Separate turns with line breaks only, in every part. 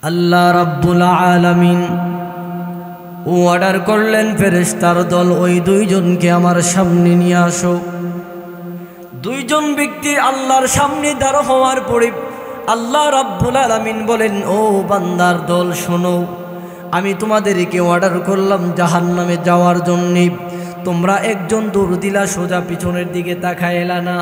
আল্লাহ রাব্বুল আলামিন অর্ডার করলেন ফেরেশতার দল ওই দুইজনকে আমার সামনে নিয়ে আসো। দুইজন ব্যক্তি আল্লাহর সামনে দাঁড় হওয়ার পরে আল্লাহ রাব্বুল আলামিন বলেন, ও বান্দার দল শোনো, আমি তোমাদেরকে অর্ডার করলাম জাহান্নামে যাওয়ার জন্যে। তোমরা একজন দৌড় দিলা, সোজা পিছনের দিকে তাকাইলা না,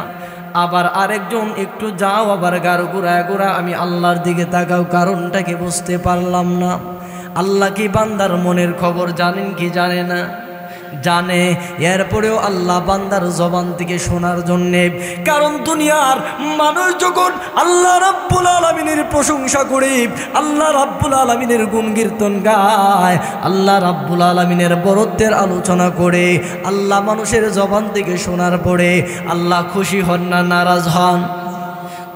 আবার আরেকজন একটু যাও, আবার গাড় ঘুরায় ঘুরা আমি আল্লাহর দিকে তাকাও। কারণটাকে বুঝতে পারলাম না। আল্লাহ কি বান্দার মনের খবর জানেন কি জানে না? জানে। এরপরেও আল্লাহ বান্দার জবান থেকে শোনার জন্যে, কারণ দুনিয়ার মানুষ যখন আল্লাহ রাব্বুল আলামিনের প্রশংসা করে, আল্লাহ রাব্বুল আলামিনের গুণ কীর্তন গায়, আল্লাহ রাব্বুল আলামিনের বরত্বের আলোচনা করে, আল্লাহ মানুষের জবান থেকে শোনার পরে আল্লাহ খুশি হন না নারাজ হন?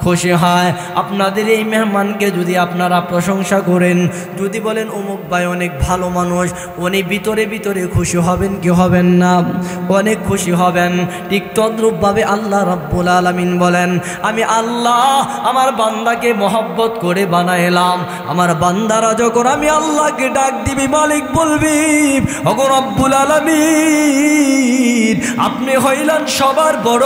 খুশি হয়। আপনাদের এই মেহমানকে যদি আপনারা প্রশংসা করেন, যদি বলেন অমুক ভাই অনেক ভালো মানুষ, উনি ভিতরে ভিতরে খুশি হবেন কি হবেন না? অনেক খুশি হবেন। ঠিক তদ্রূপভাবে আল্লাহ রাব্বুল আলামিন বলেন, আমি আল্লাহ আমার বান্দাকে মহব্বত করে বানাইলাম। আমার বান্দারা যখন আমি আল্লাহকে ডাক দিবি, মালিক বলবি, ওগো রাব্বুল আলামিন, আপনি হইলেন সবার বড়,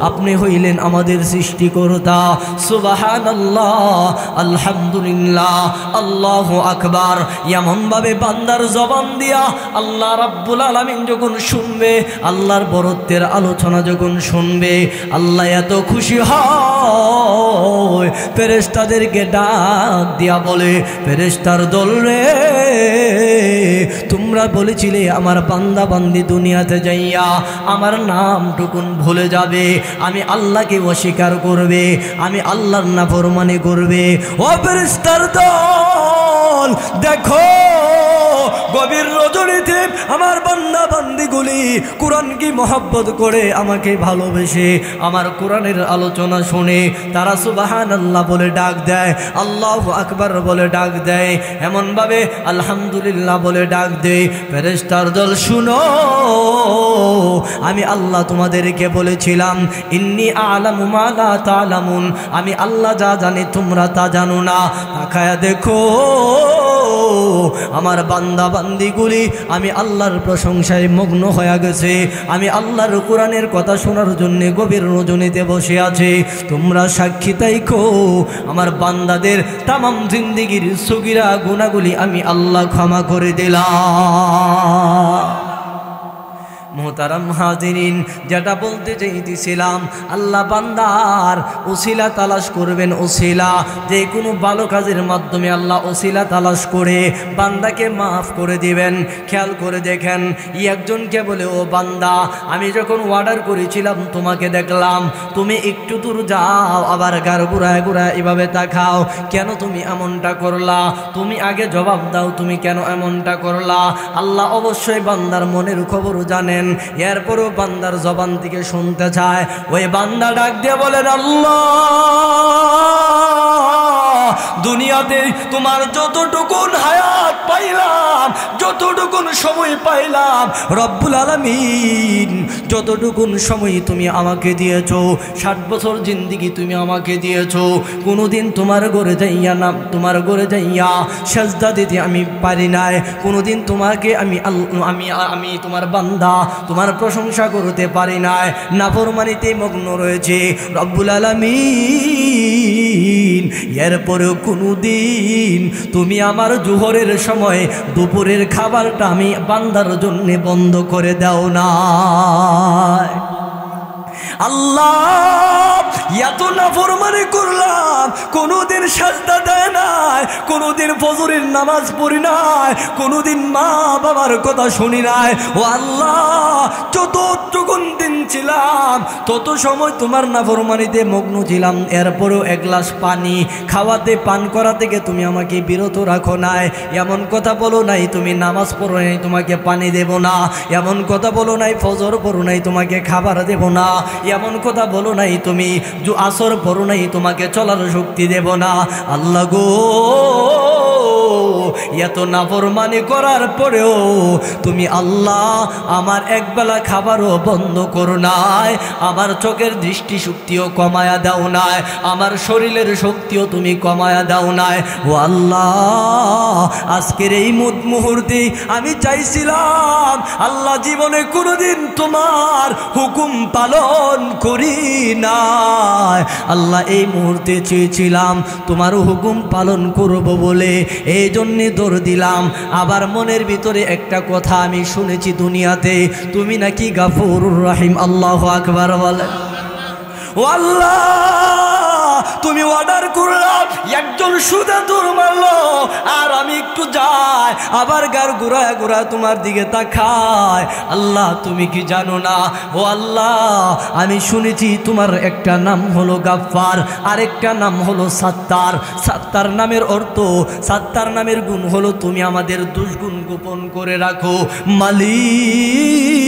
আপনি হইলেন আমাদের সৃষ্টিকর্তা। সুবহানাল্লাহ, আলহামদুলিল্লাহ, আল্লাহু আকবার। এমনভাবে বান্দার জবান দিয়া আল্লাহ রাব্বুল আলামিন যখন শুনবে, আল্লাহর বরত্বের আলোচনা যখন শুনবে, আল্লাহ এত খুশি হয়, ফেরেশতাদেরকে ডাক দিয়া বলে, ফেরেশতার দল রে, তোমরা বলেছিলে আমার বান্দা বান্দি দুনিয়াতে যাইয়া আমার নামটুকুন ভুলে যাবে, আমি আল্লাহকে অস্বীকার করবে, আমি আল্লাহর নাফরমানি করবে। ও ফেরেশতার দল, দেখো গভীর রজনীতে আমার বান্দা বান্দিগুলি কোরআন কি মহব্বত করে, আমাকে ভালোবেসে আমার কোরআনের আলোচনা শুনে তারা সুবহানাল্লাহ বলে ডাক দেয়, আল্লাহু আকবার বলে ডাক দেয়, এমনভাবে আলহামদুলিল্লাহ বলে ডাক দেয়। ফেরেশতার দল শুনো, আমি আল্লাহ তোমাদেরকে বলেছিলাম, ইন্নী আ'লামু মা লা তা'লামুন, আমি আল্লাহ যা জানি তোমরা তা জানো না। তাকায়া দেখো আমার বান্দা বান্দিগুলি আমি আল্লাহর প্রশংসায় মগ্ন হয়ে গেছে, আমি আল্লাহর কোরআনের কথা শোনার জন্য গভীর রজনীতে বসে আছে। তোমরা সাক্ষী তাইকো, আমার বান্দাদের তামাম জিন্দেগির সগীরা গুনাহগুলি আমি আল্লাহ ক্ষমা করে দিলাম। মোহতারাম হাজিরিন, যেটা বলতে চাইতেছিলাম, আল্লাহ বান্দার ওসিলা তালাশ করবেন। ওসিলা, যে কোনো ভালো কাজের মাধ্যমে আল্লাহ ওসিলা তালাশ করে বান্দাকে মাফ করে দিবেন। খেয়াল করে দেখেন, একজনকে বলে, ও বান্দা, আমি যখন অর্ডার করেছিলাম তোমাকে দেখলাম, তুমি একটু দূর যাও, আবার গাড় ঘুরায় ঘুরায় এভাবে তাকাও, কেন তুমি এমনটা করলা? তুমি আগে জবাব দাও, তুমি কেন এমনটা করলা? আল্লাহ অবশ্যই বান্দার মনের খবর জানেন, এরপরও বান্দার জবান থেকে শুনতে চায়। ওই বান্দা ডাক দিয়ে বলেন, আল্লাহ, দুনিয়াতে তোমার যতটুকুন হায়াত পাইলাম, যতটুকুন সময় পাইলাম, রব্বুল আলামিন যতটুকুন সময় তুমি আমাকে দিয়েছো, 60 বছর জিন্দেগি তুমি আমাকে দিয়েছো, কোনোদিন তোমার ঘরে যাইয়া না, তোমার ঘরে যাইয়া সেজদা দিতে আমি পারি নাই, কোনোদিন তোমাকে আমি তোমার বান্দা তোমার প্রশংসা করতে পারি নাই, নাফরমানিতে মগ্ন রয়েছে রব্বুল আলামিন। এরপরেও কোনোদিন তুমি আমার জোহরের সময় দুপুরের খাবারটা আমি বান্দার জন্য বন্ধ করে দাও না। আল্লাহ, এত নাফরমানি করলাম, কোনোদিন সাজদা দেয় নাই, কোনোদিন ফজরের নামাজ পড়ি নাই, কোনোদিন মা বাবার কথা শুনি নাই। ও আল্লাহ, যতটুকুন দিন ছিলাম তত সময় তোমার নাফরমানিতে মগ্ন ছিলাম, এরপরেও এক গ্লাস পানি খাওয়াতে পান করা থেকে তুমি আমাকে বিরত রাখো নাই। এমন কথা বলো নাই তুমি নামাজ পড়ো নাই তোমাকে পানি দেব না, এমন কথা বলো নাই ফজর পড়ো নাই তোমাকে খাবার দেব না, এমন কথা বলো নাই তুমি আসর পড়ো নাই তোমাকে চলার শক্তি দেব না। আল্লাহ গো, এত নাফরমানি করার পরেও তুমি আল্লাহ আমার একবেলা খাবারও বন্ধ করো নাই, আমার চোখের দৃষ্টি শক্তিও কমায়া দাও নাই, আমার শরীরের শক্তিও তুমি কমায়া দাও নাই। ও আল্লাহ, আজকের এই মুহূর্তে আমি চাইছিলাম আল্লাহ জীবনে কোনোদিন তোমার হুকুম পালন করি নাই, আল্লাহ এই মুহূর্তে চেয়েছিলাম তোমার হুকুম পালন করব বলে, এই জন্যে দৌড় দিলাম। আবার মনের ভিতরে একটা কথা আমি শুনেছি দুনিয়াতে, তুমি নাকি গাফুরুর রহিম। আল্লাহু আকবার বলে। ও আল্লাহ, তুমি অর্ডার করলাম একজন সুদা দৌড় মারলো, আর আমি একটু যাই আবার গার ঘুরায় ঘুরায় তোমার দিকে তাকায়। আল্লাহ তুমি কি জানো না? ও আল্লাহ, আমি শুনেছি তোমার একটা নাম হলো গাফফার, আরেকটা নাম হলো সাত্তার। সাত্তার নামের অর্থ, সাত্তার নামের গুণ হলো তুমি আমাদের দুষ্গুণ গোপন করে রাখো। মালিক,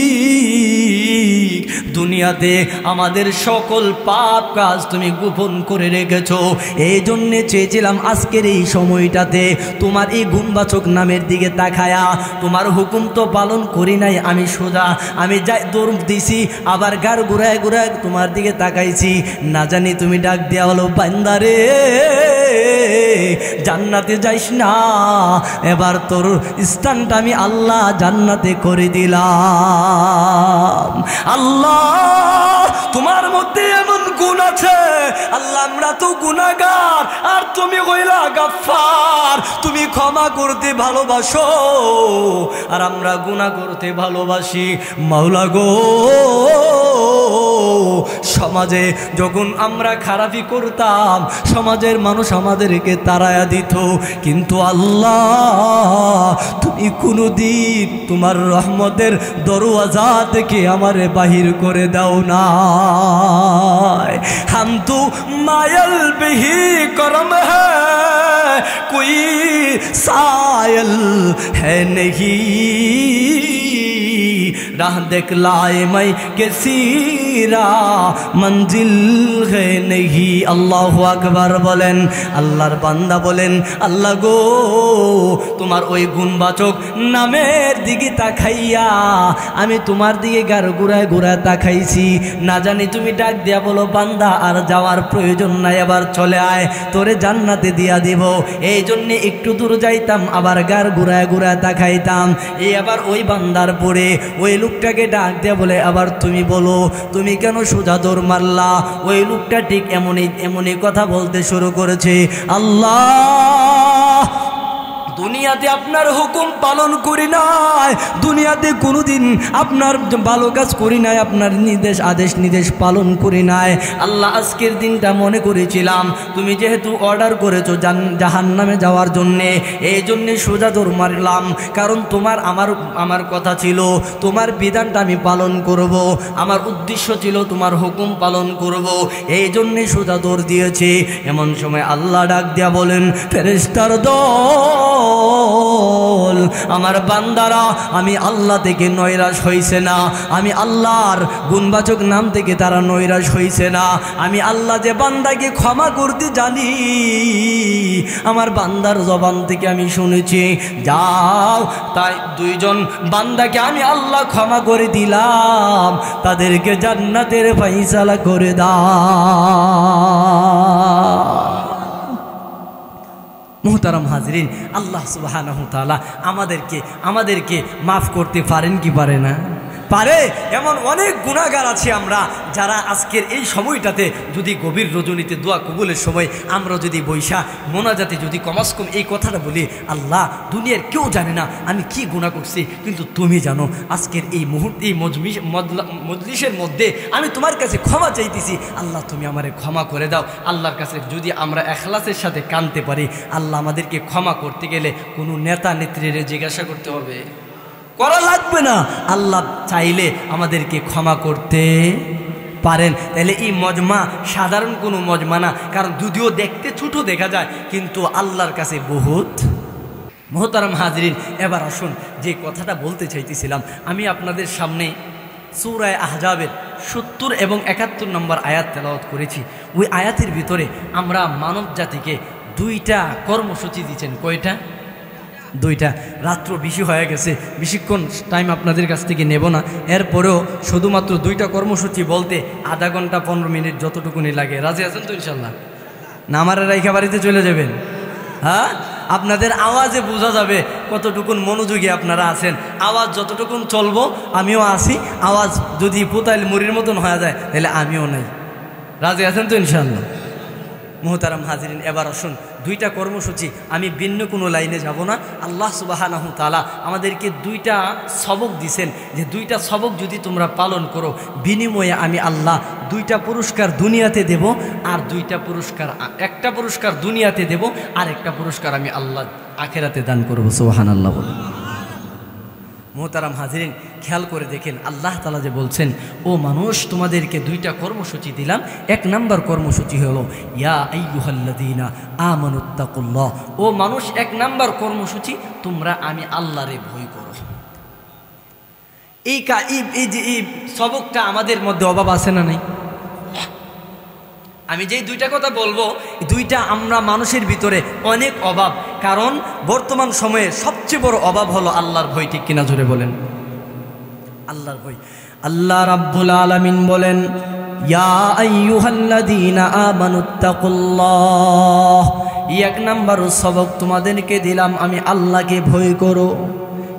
দুনিয়াতে আমাদের সকল পাপ কাজ তুমি গোপন করে রেখেছো, এই জন্যে চেয়েছিলাম আজকের এই সময়টাতে তোমার এই গুণবাচক নামের দিকে তাকায়া, তোমার হুকুম তো পালন করি নাই, আমি সোজা আমি যাই দৌড় দিছি, আবার গার ঘুরায় ঘুরায় তোমার দিকে তাকাইছি, না জানি তুমি ডাক দেওয়া হলো বান্দারে জান্নাতে যাইস না, এবার তোর স্থানটা আমি আল্লাহ জান্নাতে করে দিলাম। আল্লাহ, তোমার মধ্যে এমন গুণ আছে আল্লাহ, আমরা তো গুনাহগার আর তুমি কইলা গাফফার, তুমি ক্ষমা করতে ভালোবাসো আর আমরা গুনাহ করতে ভালোবাসি। মাওলা গো, সমাজে যখন আমরা খারাপি করতাম সমাজের মানুষ আমাদেরকে তাড়ায়া দিত, কিন্তু আল্লাহ তুমি কোনদিন তোমার রহমতের দরওয়াজা থেকে আমারে বাহির করে দাও না। हम तो मायल भी करम है, कोई सायल है नहीं, राह दिखलाए मैं किसीरा मंजिल है नहीं। আল্লাহু আকবার বলেন। আল্লাহর বান্দা বলেন, আল্লাহ গো, তোমার ওই গুণবাচক নামের দিকে তাকাইয়া আমি তোমার দিকে গার ঘুরায় ঘুরায় তাকাইছি, না জানি তুমি ডাক দিয়া বলো বান্দা আর যাওয়ার প্রয়োজন নাই, এবার চলে আয়, তোরে জান্নাতে দিয়া দিব। এই জন্যে একটু দূর যাইতাম আবার গার ঘুরায় ঘুরায় তাকাইতাম, এই আবার ওই বান্দার পরে ওই লোকটাকে ডাক দিয়া বলে, আবার তুমি বলো তুমি কেন সোজা দৌড় মারলা? ওই লোকটা ঠিক এমনই কথা বলতে শুরু করেছে, আল্লাহ দুনিয়াতে আপনার হুকুম পালন করি নাই, দুনিয়াতে কোনোদিন আপনার ভালো কাজ করি নাই, আপনার আদেশ নির্দেশ পালন করি নাই। আল্লাহ আজকের দিনটা মনে করেছিলাম তুমি যেহেতু অর্ডার করেছো জাহান্নামে যাওয়ার জন্যে, এই জন্যে সোজা দৌড় মারলাম, কারণ তোমার আমার কথা ছিল তোমার বিধানটা আমি পালন করব, আমার উদ্দেশ্য ছিল তোমার হুকুম পালন করব, এই জন্যে সোজা দৌড় দিয়েছে। এমন সময় আল্লাহ ডাক দিয়া বলেন, ফেরেশতার দল, আমার বান্দারা আমি আল্লাহ থেকে নৈরাশ হইছে না, আমি আল্লাহর গুণবাচক নাম থেকে তারা নৈরাশ হইছে না, আমি আল্লাহ যে বান্দাকে ক্ষমা করতে জানি, আমার বান্দার জবান থেকে আমি শুনেছি, যাও তাই দুইজন বান্দাকে আমি আল্লাহ ক্ষমা করে দিলাম, তাদেরকে জান্নাতের ফায়সালা করে দাও। মুহতারাম হাজরিন, আল্লাহ সুবহানাহু ওয়া তাআলা আমাদেরকে মাফ করতে পারেন কি পারে না? পারে। এমন অনেক গুনাহগার আছি আমরা, যারা আজকের এই সময়টাতে যদি গভীর রজনীতে দোয়া কবুলের সময় আমরা যদি বৈশা মোনাজাতে যদি কমাস কম এই কথাটা বলি, আল্লাহ দুনিয়ার কেউ জানে না আমি কি গুনাহ করছি, কিন্তু তুমি জানো। আজকের এই মুহূর্তে এই মজলিসের মধ্যে আমি তোমার কাছে ক্ষমা চাইতেছি, আল্লাহ তুমি আমারে ক্ষমা করে দাও। আল্লাহর কাছে যদি আমরা ইখলাসের সাথে কাঁদতে পারি, আল্লাহ আমাদেরকে ক্ষমা করতে গেলে কোনো নেতা নেত্রীরে জিজ্ঞাসা করতে হবে, করা লাগবে না, আল্লাহ চাইলে আমাদেরকে ক্ষমা করতে পারেন। তাহলে এই মজমা সাধারণ কোনো মজমা না, কারণ যদিও দেখতে ছোট দেখা যায় কিন্তু আল্লাহর কাছে বহুত। মুহতারাম হাজরিন, এবার আসুন যে কথাটা বলতে চাইতেছিলাম, আমি আপনাদের সামনে সূরা আহজাবের 70 এবং 71 নম্বর আয়াত তেলাওয়াত করেছি। ওই আয়াতের ভিতরে আমরা মানব জাতিকে দুইটা কর্মসূচি দিচ্ছেন। কয়টা? দুইটা। রাত্র বেশি হয়ে গেছে, বেশিক্ষণ টাইম আপনাদের কাছ থেকে নেব না। এরপরেও শুধুমাত্র দুইটা কর্মসূচি বলতে আধা ঘন্টা 15 মিনিট যতটুকুনি লাগে। রাজি আছেন তো ইনশাল্লাহ? না আমার রাইখা বাড়িতে চলে যাবেন? হ্যাঁ, আপনাদের আওয়াজে বোঝা যাবে কতটুকুন মনোযোগী আপনারা আছেন। আওয়াজ যতটুকুন চলবো আমিও আসি, আওয়াজ যদি পুতাইল মুড়ির মতন হয়ে যায় তাহলে আমিও নাই। রাজি আছেন তো ইনশাল্লাহ? মুহতারাম হাজিরিন, এবার আসুন দুইটা কর্মসূচি, আমি ভিন্ন কোনো লাইনে যাব না। আল্লাহ সুবহানাহু তাআলা আমাদেরকে দুইটা সবক দিছেন যে দুইটা সবক যদি তোমরা পালন করো বিনিময়ে আমি আল্লাহ দুইটা পুরস্কার দুনিয়াতে দেব, আর দুইটা পুরস্কার, একটা পুরস্কার দুনিয়াতে দেব আর একটা পুরস্কার আমি আল্লাহ আখিরাতে দান করব। সুবহানাল্লাহ বলুন। মোহতারাম হাজিরিন, খেয়াল করে দেখেন আল্লাহ তাআলা যে বলছেন, ও মানুষ তোমাদেরকে দুইটা কর্মসূচি দিলাম। এক নাম্বার কর্মসূচি হলো ইয়া আইয়ুহাল্লাযীনা আমানুত্তাকুল্লাহ। ও মানুষ, এক নাম্বার কর্মসূচি তোমরা আমি আল্লাহরে ভয় করো। এই সবকটা আমাদের মধ্যে অভাব আছে না নাই? আমি যেই দুইটা কথা বলবো দুইটা আমরা মানুষের ভিতরে অনেক অভাব, কারণ বর্তমান সময়ে সবচেয়ে বড় অভাব হলো আল্লাহর ভয়। ঠিক কিনা জোরে বলেন? আল্লাহর ভয়। আল্লাহ রাব্বুল আলামিন বলেন, ইয়া আইয়ুহাল্লাযীনা আমানুত্তাকুল্লাহ। এক নাম্বার সবক তোমাদেরকে দিলাম, আমি আল্লাহকে ভয় করো।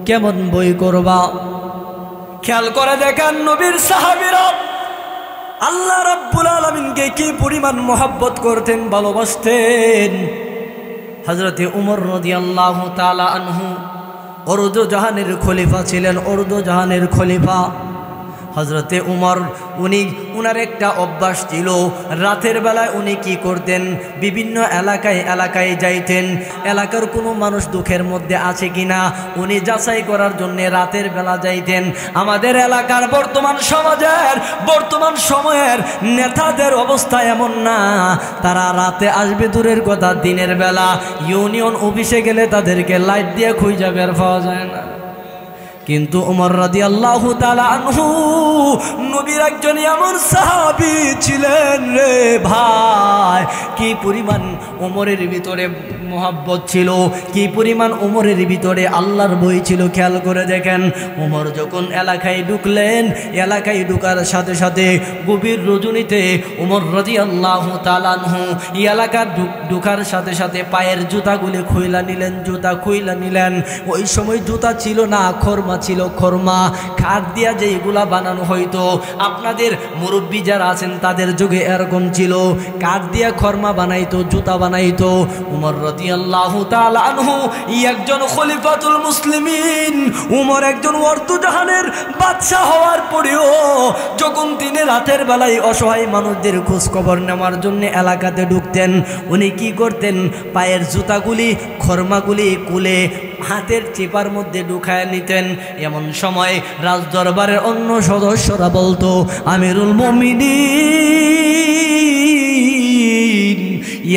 কেমন ভয় করবা? খেয়াল করে দেখেন নবীর সাহাবীরা আল্লাহ রাব্বুল আলামিনকে কি পরিমাণ মহব্বত করতেন, ভালোবাসতেন। হযরতে উমর রাদিয়াল্লাহু তাআলা আনহু উর্দু জাহানের খলিফা ছিলেন, উর্দু জাহানের খলিফা হযরতে উমর। উনার একটা অভ্যাস ছিল, রাতের বেলায় উনি কি করতেন, বিভিন্ন এলাকায় যাইতেন। এলাকার কোনো মানুষ দুঃখের মধ্যে আছে কিনা উনি যাচাই করার জন্য রাতের বেলা যাইতেন। আমাদের এলাকার বর্তমান সময়ের নেতাদের অবস্থা এমন না, তারা রাতে আসবে দূরের কথা, দিনের বেলা ইউনিয়ন অফিসে গেলে তাদেরকে লাইট দিয়ে খুঁজে বের পাওয়া যায় না। কিন্তু উমর রাদিয়াল্লাহু তাআলা আনহু নবীর একজন এমন সাহাবী ছিলেন রে ভাই, কি পরিমাণ উমরের ভিতরে মহব্বত ছিল, কি পরিমাণ উমরের ভিতরে আল্লাহর ভয় ছিল। খেয়াল করে দেখেন, উমর যখন এলাকায় ঢুকলেন, এলাকায় ঢুকার সাথে সাথে গভীর রজনীতে উমর রাদিয়াল্লাহু তাআলা আনহু এলাকার ঢুকার সাথে সাথে পায়ের জুতাগুলি জুতা খুইলা নিলেন। ওই সময় জুতা ছিল না, খরমা ছিল। খরমা কাঠ দিয়া যেগুলা বানানো হইতো, আপনাদের মুরব্বী যারা আছেন তাদের যুগে এরকম ছিল, কাঠ দিয়া খরমা বানাইতো, জুতা বানাইতো। উমর রাদিয়াল্লাহু তাআলা আনহু একজন খলিফাতুল মুসলিমিন, উমর একজন ওয়ার্দুজাহানের বাদশা হওয়ার পরেও যখন তিনি রাতের বেলায় অসহায় মানুষদের খোঁজ খবর নেওয়ার জন্য এলাকাতে ঢুকতেন, উনি কি করতেন, পায়ের জুতাগুলি খরমাগুলি খুলে হাতের চেপার মধ্যে ঢুকায় নিতেন। এমন সময় রাজদরবারের অন্য সদস্যরা বলতো, আমিরুল মুমিনিন,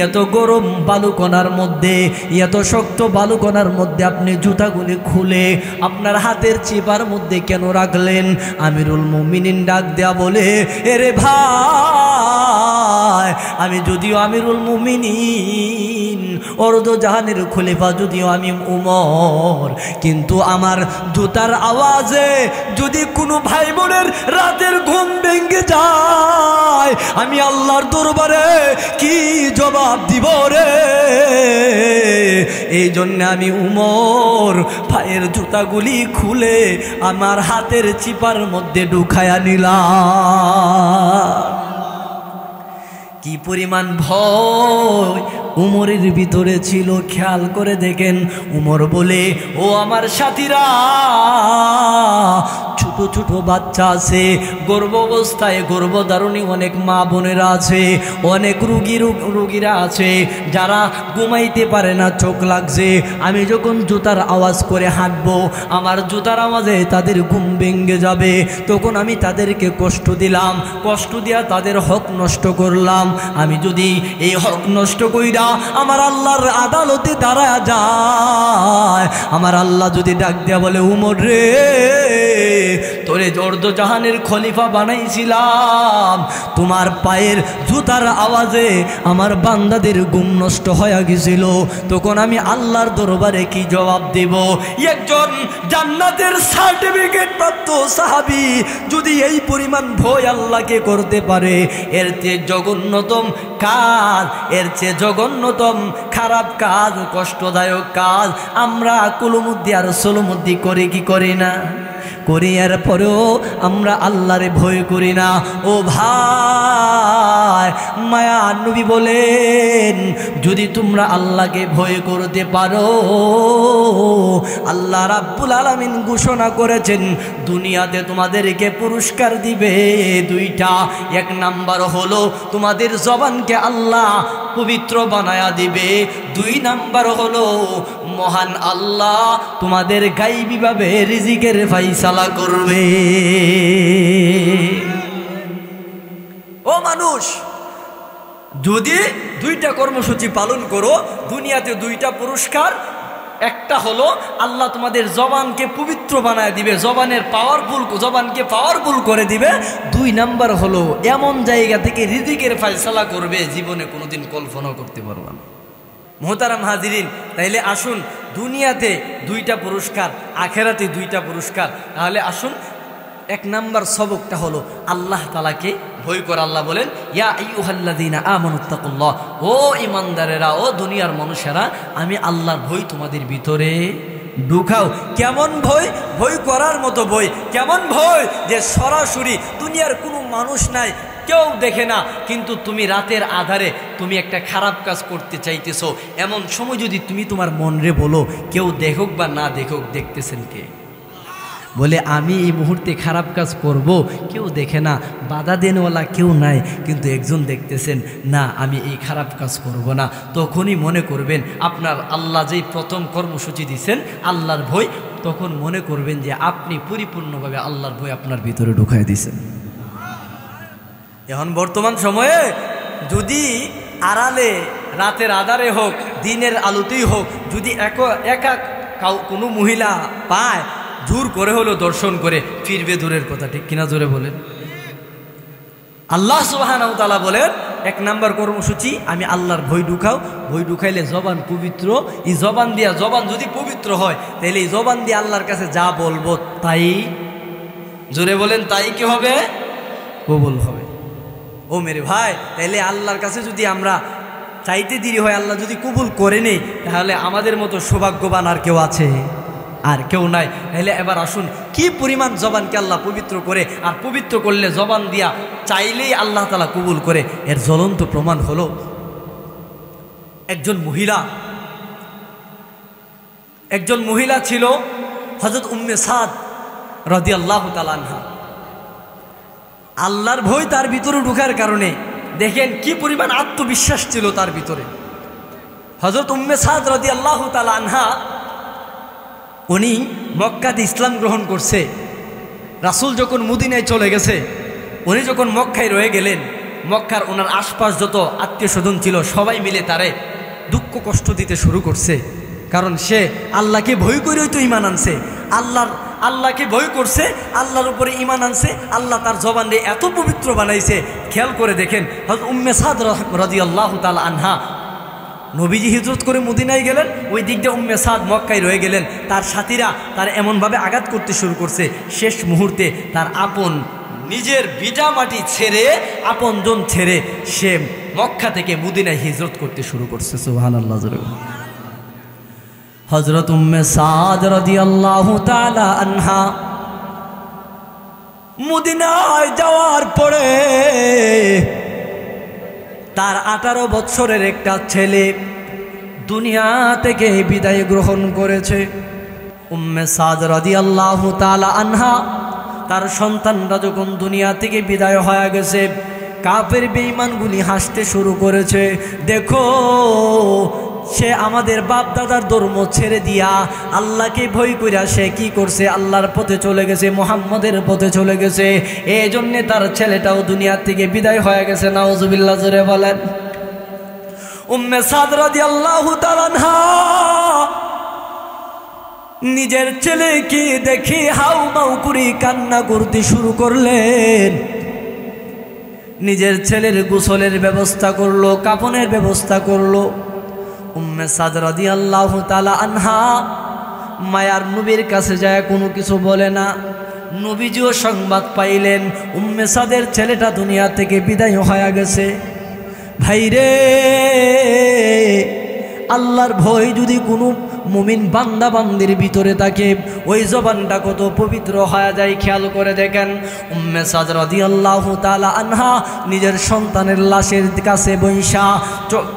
এত গরম বালুকণার মধ্যে, এত শক্ত বালুকণার মধ্যে আপনি জুতাগুলি খুলে আপনার হাতের চেপার মধ্যে কেন রাখলেন? আমিরুল মুমিনিন ডাক দেয়া বলে, এরে ভাই, আমি যদিও আমিরুল মুমিনিন, উর্দু জাহানের খলিফা যদিও আমি উমর, কিন্তু আমার জুতার আওয়াজে যদি কোনো ভাই বোনের রাতের ঘুম ভেঙে যায়, আমি আল্লাহর দরবারে কি জবাব দিব রে? এই জন্য আমি উমর পায়ের জুতাগুলি খুলে আমার হাতের চিপার মধ্যে ঢুকায়া নিলাম। কি পরিমাণ ভয় উমরের ভিতরে ছিল, খেয়াল করে দেখেন। উমর বলে, ও আমার সাথীরা, ছোট ছোট বাচ্চা আছে, গর্ভ অবস্থায় গর্ভধারণী অনেক মা বোনেরা আছে, অনেক রুগীরা আছে যারা ঘুমাইতে পারে না, চোখ লাগছে। আমি যখন জুতার আওয়াজ করে হাঁটবো, আমার জুতার আওয়াজে তাদের ঘুম ভেঙে যাবে, তখন আমি তাদেরকে কষ্ট দিলাম, কষ্ট দিয়া তাদের হক নষ্ট করলাম। আমি যদি এই হক নষ্ট কইরা কইরা আমার আল্লাহর আদালতে দাঁড়ায় যায়, আমার আল্লাহ যদি ডাক দেয়া বলে উমর রে তোরে জর্দো জাহানের খলিফা বানাইছিলাম, তোমার পায়ের জুতার আওয়াজে আমার বান্দাদের ঘুম নষ্ট হয়ে গেছিল, তখন আমি আল্লাহর দরবারে কি জবাব দেব? একজন জান্নাতের সার্টিফিকেট প্রাপ্ত সাহাবী যদি এই পরিমাণ ভয় আল্লাহকে করতে পারে, এর চেয়ে জঘন্যতম কাজ, এর চেয়ে জঘন্যতম খারাপ কাজ, কষ্টদায়ক কাজ আমরা কুলুমুদ্দি আর সলুমুদ্দি করি কি করি না? করি। এর পরেও আমরা আল্লাহরে ভয় করি না। ও ভাই, মায়া নবী বলেন যদি তোমরা আল্লাহকে ভয় করতে পারো, আল্লাহ রাব্বুল আলামিন ঘোষণা করেছেন দুনিয়াতে তোমাদেরকে পুরস্কার দিবে দুইটা। এক নাম্বার হলো তোমাদের জবানকে আল্লাহ পবিত্র বানায়া দিবে, দুই নাম্বার হলো মহান আল্লাহ তোমাদের গায়বীভাবে রিজিকের ফায়সালা করবে। ও মানুষ, যদি দুইটা কর্মসূচি পালন করো, দুনিয়াতে দুইটা পুরস্কার, একটা হলো আল্লাহ তোমাদের জবানকে পবিত্র বানায় দিবে, জবানকে পাওয়ারফুল করে দিবে, দুই নাম্বার হলো এমন জায়গা থেকে রিজিকের ফায়সালা করবে জীবনে কোনোদিন কল্পনা করতে পারবে না। মোহতারাম হাজিরিন, তাইলে আসুন দুনিয়াতে দুইটা পুরস্কার, আখেরাতে দুইটা পুরস্কার। তাহলে আসুন এক নাম্বার সবকটা হলো আল্লাহ তাআলাকে ভয় করা। আল্লাহ বলেন ইয়া আইয়ুহাল্লাযীনা আমানুত্তাকুল্লাহ, ও ঈমানদারেরা, ও দুনিয়ার মানুষেরা, আমি আল্লাহর ভয় তোমাদের ভিতরে ঢুকাও। কেমন ভয়? ভয় করার মতো ভয়। কেমন ভয়? যে সরাসরি দুনিয়ার কোনো মানুষ নাই, কেউ দেখে না, কিন্তু তুমি রাতের আধারে তুমি একটা খারাপ কাজ করতে চাইতেছো, এমন সময় যদি তুমি তোমার মনরে বলো কেউ দেখুক বা না দেখুক, দেখতেছেন কে? বলে আমি এই মুহূর্তে খারাপ কাজ করব, কেউ দেখে না, বাধা দেনওয়ালা কেউ নাই, কিন্তু একজন দেখতেছেন, না আমি এই খারাপ কাজ করব না। তখনই মনে করবেন আপনার আল্লাহ যেই প্রথম কর্মসূচি দিয়েছেন আল্লাহর ভয়, তখন মনে করবেন যে আপনি পরিপূর্ণভাবে আল্লাহর ভয় আপনার ভিতরে ঢুকাই দিয়েছেন। এখন বর্তমান সময়ে যদি আড়ালে রাতের আধারে হোক, দিনের আলোতেই হোক, যদি একা কোনো মহিলা পায়, জোর করে হলো দর্শন করে ফিরবে দূরের কথা, ঠিক কিনা? জোরে বলেন। আল্লাহ সুবহানাহু ওয়া তাআলা বলেন এক নাম্বার কর্মসূচি আমি আল্লাহর ভয় ঢুকাও। ভয় ঢুকাইলে জবান পবিত্র, এই জবান দিয়া, জবান যদি পবিত্র হয় তাহলে এই জবান দিয়ে আল্লাহর কাছে যা বলবো তাই, জোরে বলেন, তাই কি হবে? কবুল হবে। ও মেরে ভাই, তাহলে আল্লাহর কাছে যদি আমরা চাইতে দেরি হয়, আল্লাহ যদি কবুল করে নেই, তাহলে আমাদের মতো সৌভাগ্যবান আর কেউ আছে? আর কেউ নাই। তাহলে এবার আসুন কি পরিমাণ জবানকে আল্লাহ পবিত্র করে, আর পবিত্র করলে জবান দিয়া চাইলেই আল্লাহ তাআলা কবুল করে। এর জ্বলন্ত প্রমাণ হলো একজন মহিলা ছিল হযরত উম্মে সাদ রাদিয়াল্লাহু তাআলা আনহা। আল্লাহর ভয় তার ভিতরে ঢোকার কারণে দেখেন কি পরিমাণ আত্মবিশ্বাস ছিল তার ভিতরে। হযরত উম্মে সাদ রাদিয়াল্লাহু তাআলা আনহা, উনি মক্কাতে ইসলাম গ্রহণ করছে। রাসূল যখন মদিনায় চলে গেছে, উনি যখন মক্কায় রয়ে গেলেন, মক্কার ওনার আশপাশ যত আত্মীয় স্বজন ছিল সবাই মিলে তারে দুঃখ কষ্ট দিতে শুরু করছে। কারণ সে আল্লাহকে ভয় করেই তো ঈমান আনছে, আল্লাহকে ভয় করছে, আল্লাহর উপরে ঈমান আনছে, আল্লাহ তার জবানে এত পবিত্র বানাইছে। খেয়াল করে দেখেন হযরত উম্মে সাদ রাদিয়াল্লাহু তাআলা আনহা, নবীজি হিজরত করে মদিনায় গেলেন, ওই দিক দিয়ে উম্মে সাদ মক্কায় রয়ে গেলেন। তার সাথীরা তার এমনভাবে আঘাত করতে শুরু করছে, শেষ মুহূর্তে তার নিজের ভিটা মাটি ছেড়ে, আপনজন ছেড়ে সে মক্কা থেকে মদিনায় হিজরত করতে শুরু করছে। সুবহানাল্লাহ। হযরত উম্মে সাদ রাদিয়াল্লাহু তাআলা আনহা মদিনায় যাওয়ার পরে তার 18 বছরের একটা ছেলে দুনিয়া থেকে বিদায় গ্রহণ করেছে। উম্মে সাদ রাদিয়াল্লাহু তাআলা আনহা তার সন্তানরা যখন দুনিয়া থেকে বিদায় হয়ে গেছে, কাফের বেঈমানগুলি হাসতে শুরু করেছে। দেখো, সে আমাদের বাপ দাদার ধর্ম ছেড়ে দিয়া আল্লাহকে ভয় কইরা সে কি করছে? আল্লাহর পথে চলে গেছে, মুহাম্মদের পথে চলে গেছে। এই জন্যে তার ছেলেটাও দুনিয়া থেকে বিদায় হয়ে গেছে। নাউজুবিল্লাহ, জোরে বলেন। উম্মে সাদ রাদিয়াল্লাহু তাআলা আনহা নিজের ছেলেকে দেখে হাউমাউ করে কান্না করতে শুরু করলেন। নিজের ছেলের গোসলের ব্যবস্থা করলো, কাফনের ব্যবস্থা করলো। উম্মে সাদ রাদিয়াল্লাহু তাআলা আনহা মায়ার নবীর কাছে যায় কোনো কিছু বলে না। নবীজিও সংবাদ পাইলেন উম্মে সাদের ছেলেটা দুনিয়া থেকে বিদায় হয়ে গেছে। ভাইরে, আল্লাহর ভয় যদি কোনো মুমিন বান্দা বান্দির ভিতরে থাকে, ওই জবানটা কত পবিত্র হয়ে যায়। খেয়াল করে দেখেন, উম্মে সাদ রাদিয়াল্লাহু তাআলা আনহা নিজের সন্তানের লাশের কাছে বৈশা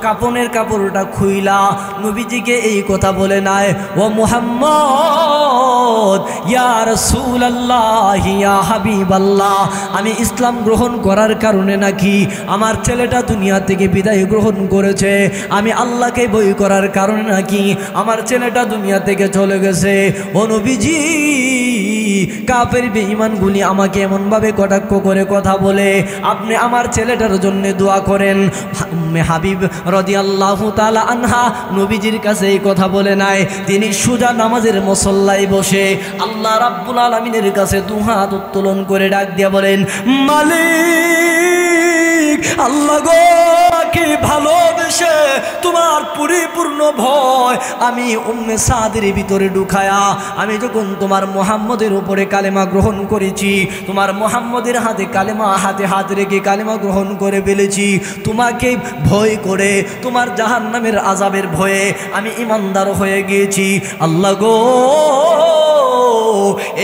কাপনের কাপড়টা খুইলা নবীজিকে এই কথা বলে নাই, ও মুহাম্মদ ইয়া রাসূলুল্লাহ ইয়া হাবিবাল্লাহ, আমি ইসলাম গ্রহণ করার কারণে নাকি আমার ছেলেটা দুনিয়া থেকে বিদায় গ্রহণ করেছে, আমি আল্লাহকে ভয় করার কারণে নাকি আমার ছেলেটা দুনিয়া থেকে চলে গেছে। ও নবীজি, কাফের বেঈমানগুলি আমাকে এমনভাবে কটাক্ষ করে কথা বলে, আপনি আমার ছেলেটার জন্য দোয়া করেন। উম্মে হাবিব রাদিয়াল্লাহু তাআলা আনহা নবীজির কাছে এই কথা বলে নাই, তিনি সুজা নামাজের মুসল্লায় বসে আল্লাহ রাব্বুল আলামিনের কাছে দুহাত উত্তোলন করে ডাক দিয়া বলেন, মালিক আল্লাহ গো, কে ভালোবেসে তোমার পরিপূর্ণ ভয় আমি উম্মে সাদের ভিতরে ঢুকায়া আমি যখন তোমার মুহাম্মদের উপরে কালেমা গ্রহণ করেছি, তোমার মুহাম্মদের হাতে কালেমা হাতে হাত রেখে কালেমা গ্রহণ করে ফেলেছি, তোমাকে ভয় করে তোমার জাহান্নামের আযাবের ভয়ে আমি ঈমানদার হয়ে গিয়েছি। আল্লাহ গো,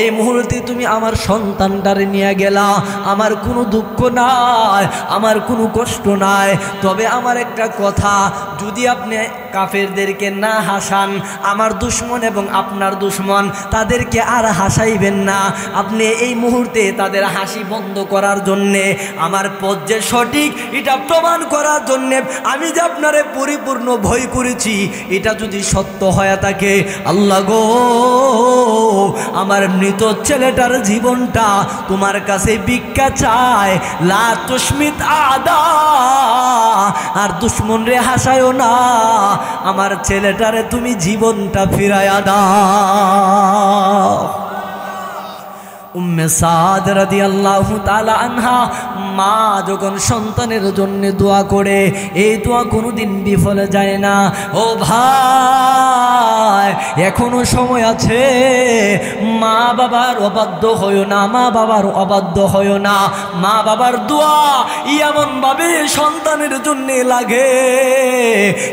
এই মুহূর্তে তুমি আমার সন্তানটারে নিয়ে গেলা, আমার কোনো দুঃখ নাই, আমার কোনো কষ্ট নাই, তবে আমার একটা কথা, যদি আপনি কাফেরদেরকে না হাসান, আমার দুশমন এবং আপনার দুশমন তাদেরকে আর হাসাইবেন না। আপনি এই মুহূর্তে তাদের হাসি বন্ধ করার জন্যে, আমার পথ যে সঠিক এটা প্রমাণ করার জন্যে আমি যে আপনারে পরিপূর্ণ ভয় করেছি, এটা যদি সত্য হয়ে থাকে, আল্লাহ গো, আমার মৃত ছেলেটার জীবনটা তোমার কাছে ভিক্ষা চায়, লা তুশমিত আদা, আর দুশমন রে হাসায়ও না, আমার ছেলেটারে তুমি জীবনটা ফিরায়া দাও। উম্মে সাদ রাদিয়াল্লাহু তাআলা আনহা মা যখন সন্তানের জন্য দোয়া করে, এই দোয়া কোনোদিন বিফলে যায় না। ও ভাই, এখনো সময় আছে, মা বাবার অবাধ্য হইও না, মা বাবার অবাধ্য হইও না। মা বাবার দোয়া এমন ভাবে সন্তানের জন্য লাগে,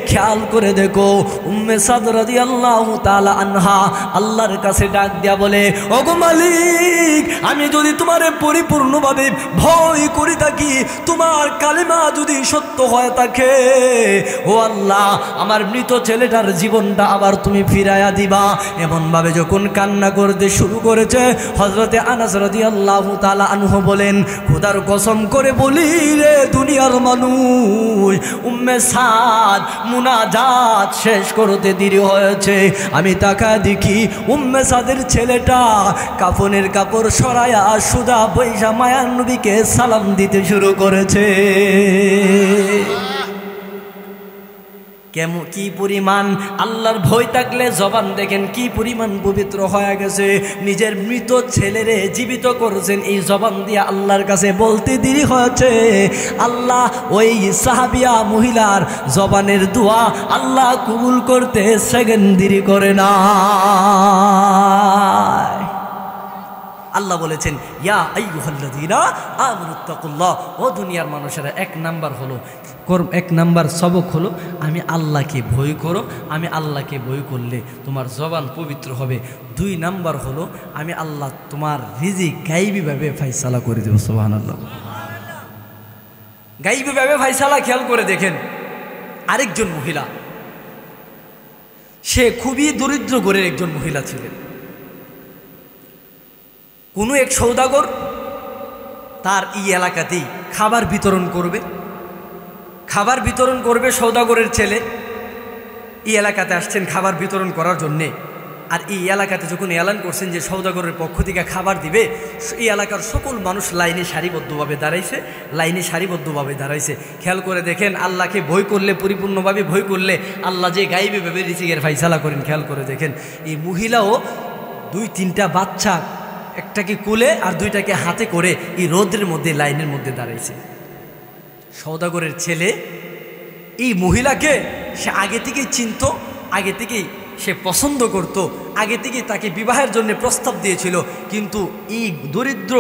খেয়াল করে দেখো। উম্মে সাদ রাদিয়াল্লাহু তাআলা আনহা আল্লাহর কাছে ডাক দিয়া বলে, ওগো মালিক, আমি যদি তোমারে পরিপূর্ণভাবে ভয় করে থাকি, তোমার কালেমা যদি সত্য হয়ে থাকে, ও আল্লাহ, আমার মৃত ছেলেটার জীবনটা আবার তুমি ফিরাইয়া দিবা। এমন ভাবে যখন কান্না করতে শুরু করেছে, হযরতে আনাস রাদিয়াল্লাহু তাআলা আনহু বলেন, খোদার কসম করে বলি রে দুনিয়ার মানুষ, উম্মে সাদ মুনাজাত শেষ করতে দেরি হয়েছে, আমি তাকায় দেখি উম্মে সাদের ছেলেটা কাফনের কাপড় সরায়া সুদা বৈশা মায়ার নবীকে সালাম দিতে শুরু করেছে। কেমন কি পরিমাণ আল্লাহর ভয় থাকলে জবান দেখেন কি পরিমাণ পবিত্র হয়ে গেছে। নিজের মৃত ছেলেরে জীবিত করেছেন, এই জবান দিয়ে আল্লাহর কাছে বলতে দেরি হয়েছে। আল্লাহ ওই সাহাবিয়া মহিলার জবানের দোয়া আল্লাহ কবুল করতে সেকেন্ড দেরি করে না। আল্লাহ বলেছেন, ইয়া আইয়ুহাল্লাযীনা আমানুত্তাকুল্লাহ, ও দুনিয়ার মানুষেরা, এক নাম্বার সবক হলো আমি আল্লাহকে ভয় করো। আমি আল্লাহকে ভয় করলে তোমার জবান পবিত্র হবে। 2 নাম্বার হলো আমি আল্লাহ তোমার রিজিক গায়বীভাবে ফায়সালা করে দেব। সুবহানাল্লাহ, গায়বীভাবে ফায়সালা। খেয়াল করে দেখেন, আরেকজন মহিলা, সে খুবই দরিদ্র ঘরের একজন মহিলা ছিলেন। কোনো এক সৌদাগর তার এই এলাকাতেই খাবার বিতরণ করবে। সৌদাগরের ছেলে এই এলাকাতে আসছেন খাবার বিতরণ করার জন্যে। আর এই এলাকাতে যখন এলান করছেন যে সওদাগরের পক্ষ থেকে খাবার দিবে, এই এলাকার সকল মানুষ লাইনে সারিবদ্ধভাবে দাঁড়াইছে। খেয়াল করে দেখেন, আল্লাহকে ভয় করলে, পরিপূর্ণভাবে ভয় করলে আল্লাহ যে গাইবে ভেবে রিজিকের ফাইসালা করেন। খেয়াল করে দেখেন, এই মহিলাও 2-3টা বাচ্চা, একটাকে কোলে আর 2টাকে হাতে করে এই রোদের মধ্যে লাইনের মধ্যে দাঁড়াইছে। সওদাগরের ছেলে এই মহিলাকে সে আগে থেকেই চিনত, আগে থেকেই সে পছন্দ করত, আগে থেকেই তাকে বিবাহের জন্য প্রস্তাব দিয়েছিল। কিন্তু এই দরিদ্র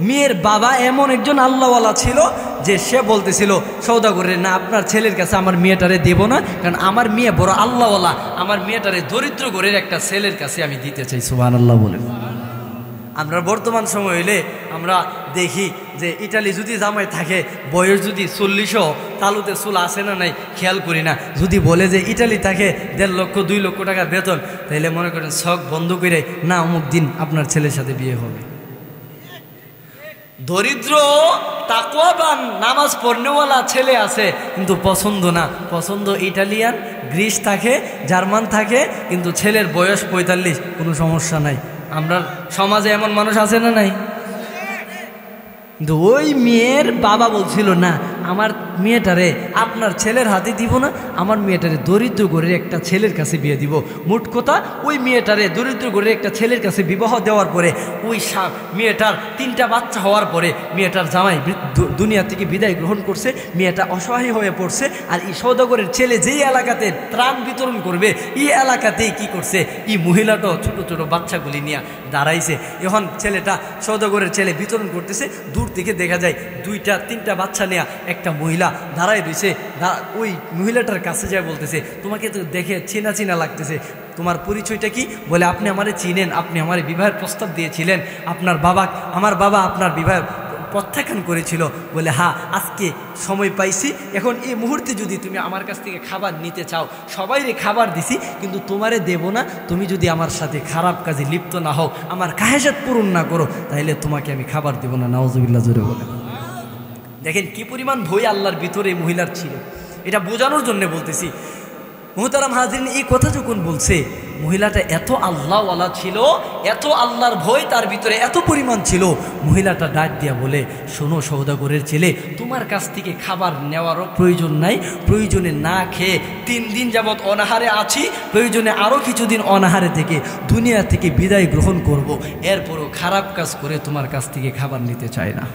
মেয়ের বাবা এমন একজন আল্লাহওয়ালা ছিল যে সে বলতেছিল সওদাগরের, না আপনার ছেলের কাছে আমার মেয়েটারে দেব না, কারণ আমার মেয়ে বড় আল্লাহওয়ালা, আমার মেয়েটারে দরিদ্র ঘরের একটা ছেলের কাছে আমি দিতে চাই। সুবহানাল্লাহ বলেন। আমরা বর্তমান সময় হইলে আমরা দেখি যে ইটালি যদি জামাই থাকে, বয়স যদি 40, তালুতে চুল আসে না নাই খেয়াল করি না। যদি বলে যে ইটালি থাকে 1.5 লক্ষ 2 লক্ষ টাকা বেতন, তাহলে মনে করেন শখ বন্ধ করে, না অমুক দিন আপনার ছেলের সাথে বিয়ে হবে। দরিদ্র তাকওয়াবান নামাজ পড়নেওয়ালা ছেলে আছে, কিন্তু পছন্দ না, পছন্দ ইটালিয়ান, গ্রিস থাকে, জার্মান থাকে, কিন্তু ছেলের বয়স 45, কোনো সমস্যা নাই। আমরা সমাজে এমন মানুষ আছে না নাই? কিন্তু ওই মেয়ের বাবা বলছিল, না আমার মেয়েটারে আপনার ছেলের হাতে দিব না, আমার মেয়েটারে দরিদ্র ঘরের একটা ছেলের কাছে বিয়ে দিব। মোট কথা, ওই মেয়েটারে দরিদ্র ঘরের একটা ছেলের কাছে বিবাহ দেওয়ার পরে ওই মেয়েটার 3টা বাচ্চা হওয়ার পরে মেয়েটার জামাই দুনিয়া থেকে বিদায় গ্রহণ করছে, মেয়েটা অসহায় হয়ে পড়ছে। আর এই সওদাগরের ছেলে যেই এলাকাতে ত্রাণ বিতরণ করবে, এই এলাকাতেই কি করছে, এই মহিলাটাও ছোট ছোট বাচ্চাগুলি নিয়ে দাঁড়াইছে। এখন ছেলেটা, সওদাগরের ছেলে বিতরণ করতেছে, দূর থেকে দেখা যায় 2-3টা বাচ্চা নেয়া একটা মহিলা দাঁড়ায় রয়েছে। ওই মহিলাটার কাছে যায় বলতেছে, তোমাকে তো দেখে চেনা চেনা লাগতেছে, তোমার পরিচয়টা কি? বলে, আপনি আমারে চিনেন, আপনি আমার বিবাহের প্রস্তাব দিয়েছিলেন, আমার বাবা আপনার বিবাহ প্রত্যাখ্যান করেছিল। বলে, হ্যাঁ আজকে সময় পাইছি, এখন এই মুহূর্তে যদি তুমি আমার কাছ থেকে খাবার নিতে চাও, সবাইরে খাবার দিছি, কিন্তু তোমারে দেব না। তুমি যদি আমার সাথে খারাপ কাজে লিপ্ত না হও, আমার কাহেসাত পূরণ না করো, তাহলে তোমাকে আমি খাবার দেব না। নাউজুবিল্লাহ জোরে বলে। দেখেন কি পরিমাণ ভয় আল্লাহর ভিতরে মহিলার ছিল, এটা বোঝানোর জন্য বলতেছি। মুহতারাম হাজিরিন, এই কথা যখন বলছে, মহিলাটা এত আল্লাহওয়ালা ছিল, এত আল্লাহর ভয় তার ভিতরে এত পরিমাণ ছিল, মহিলাটা ডাক দিয়া বলে, শোনো সওদাগরের ছেলে, তোমার কাছ থেকে খাবার নেওয়ারও প্রয়োজন নাই, প্রয়োজনে না খেয়ে 3 দিন যাবৎ অনাহারে আছি, প্রয়োজনে আরও কিছুদিন অনাহারে থেকে দুনিয়া থেকে বিদায় গ্রহণ করব, এরপরও খারাপ কাজ করে তোমার কাছ থেকে খাবার নিতে চায় না।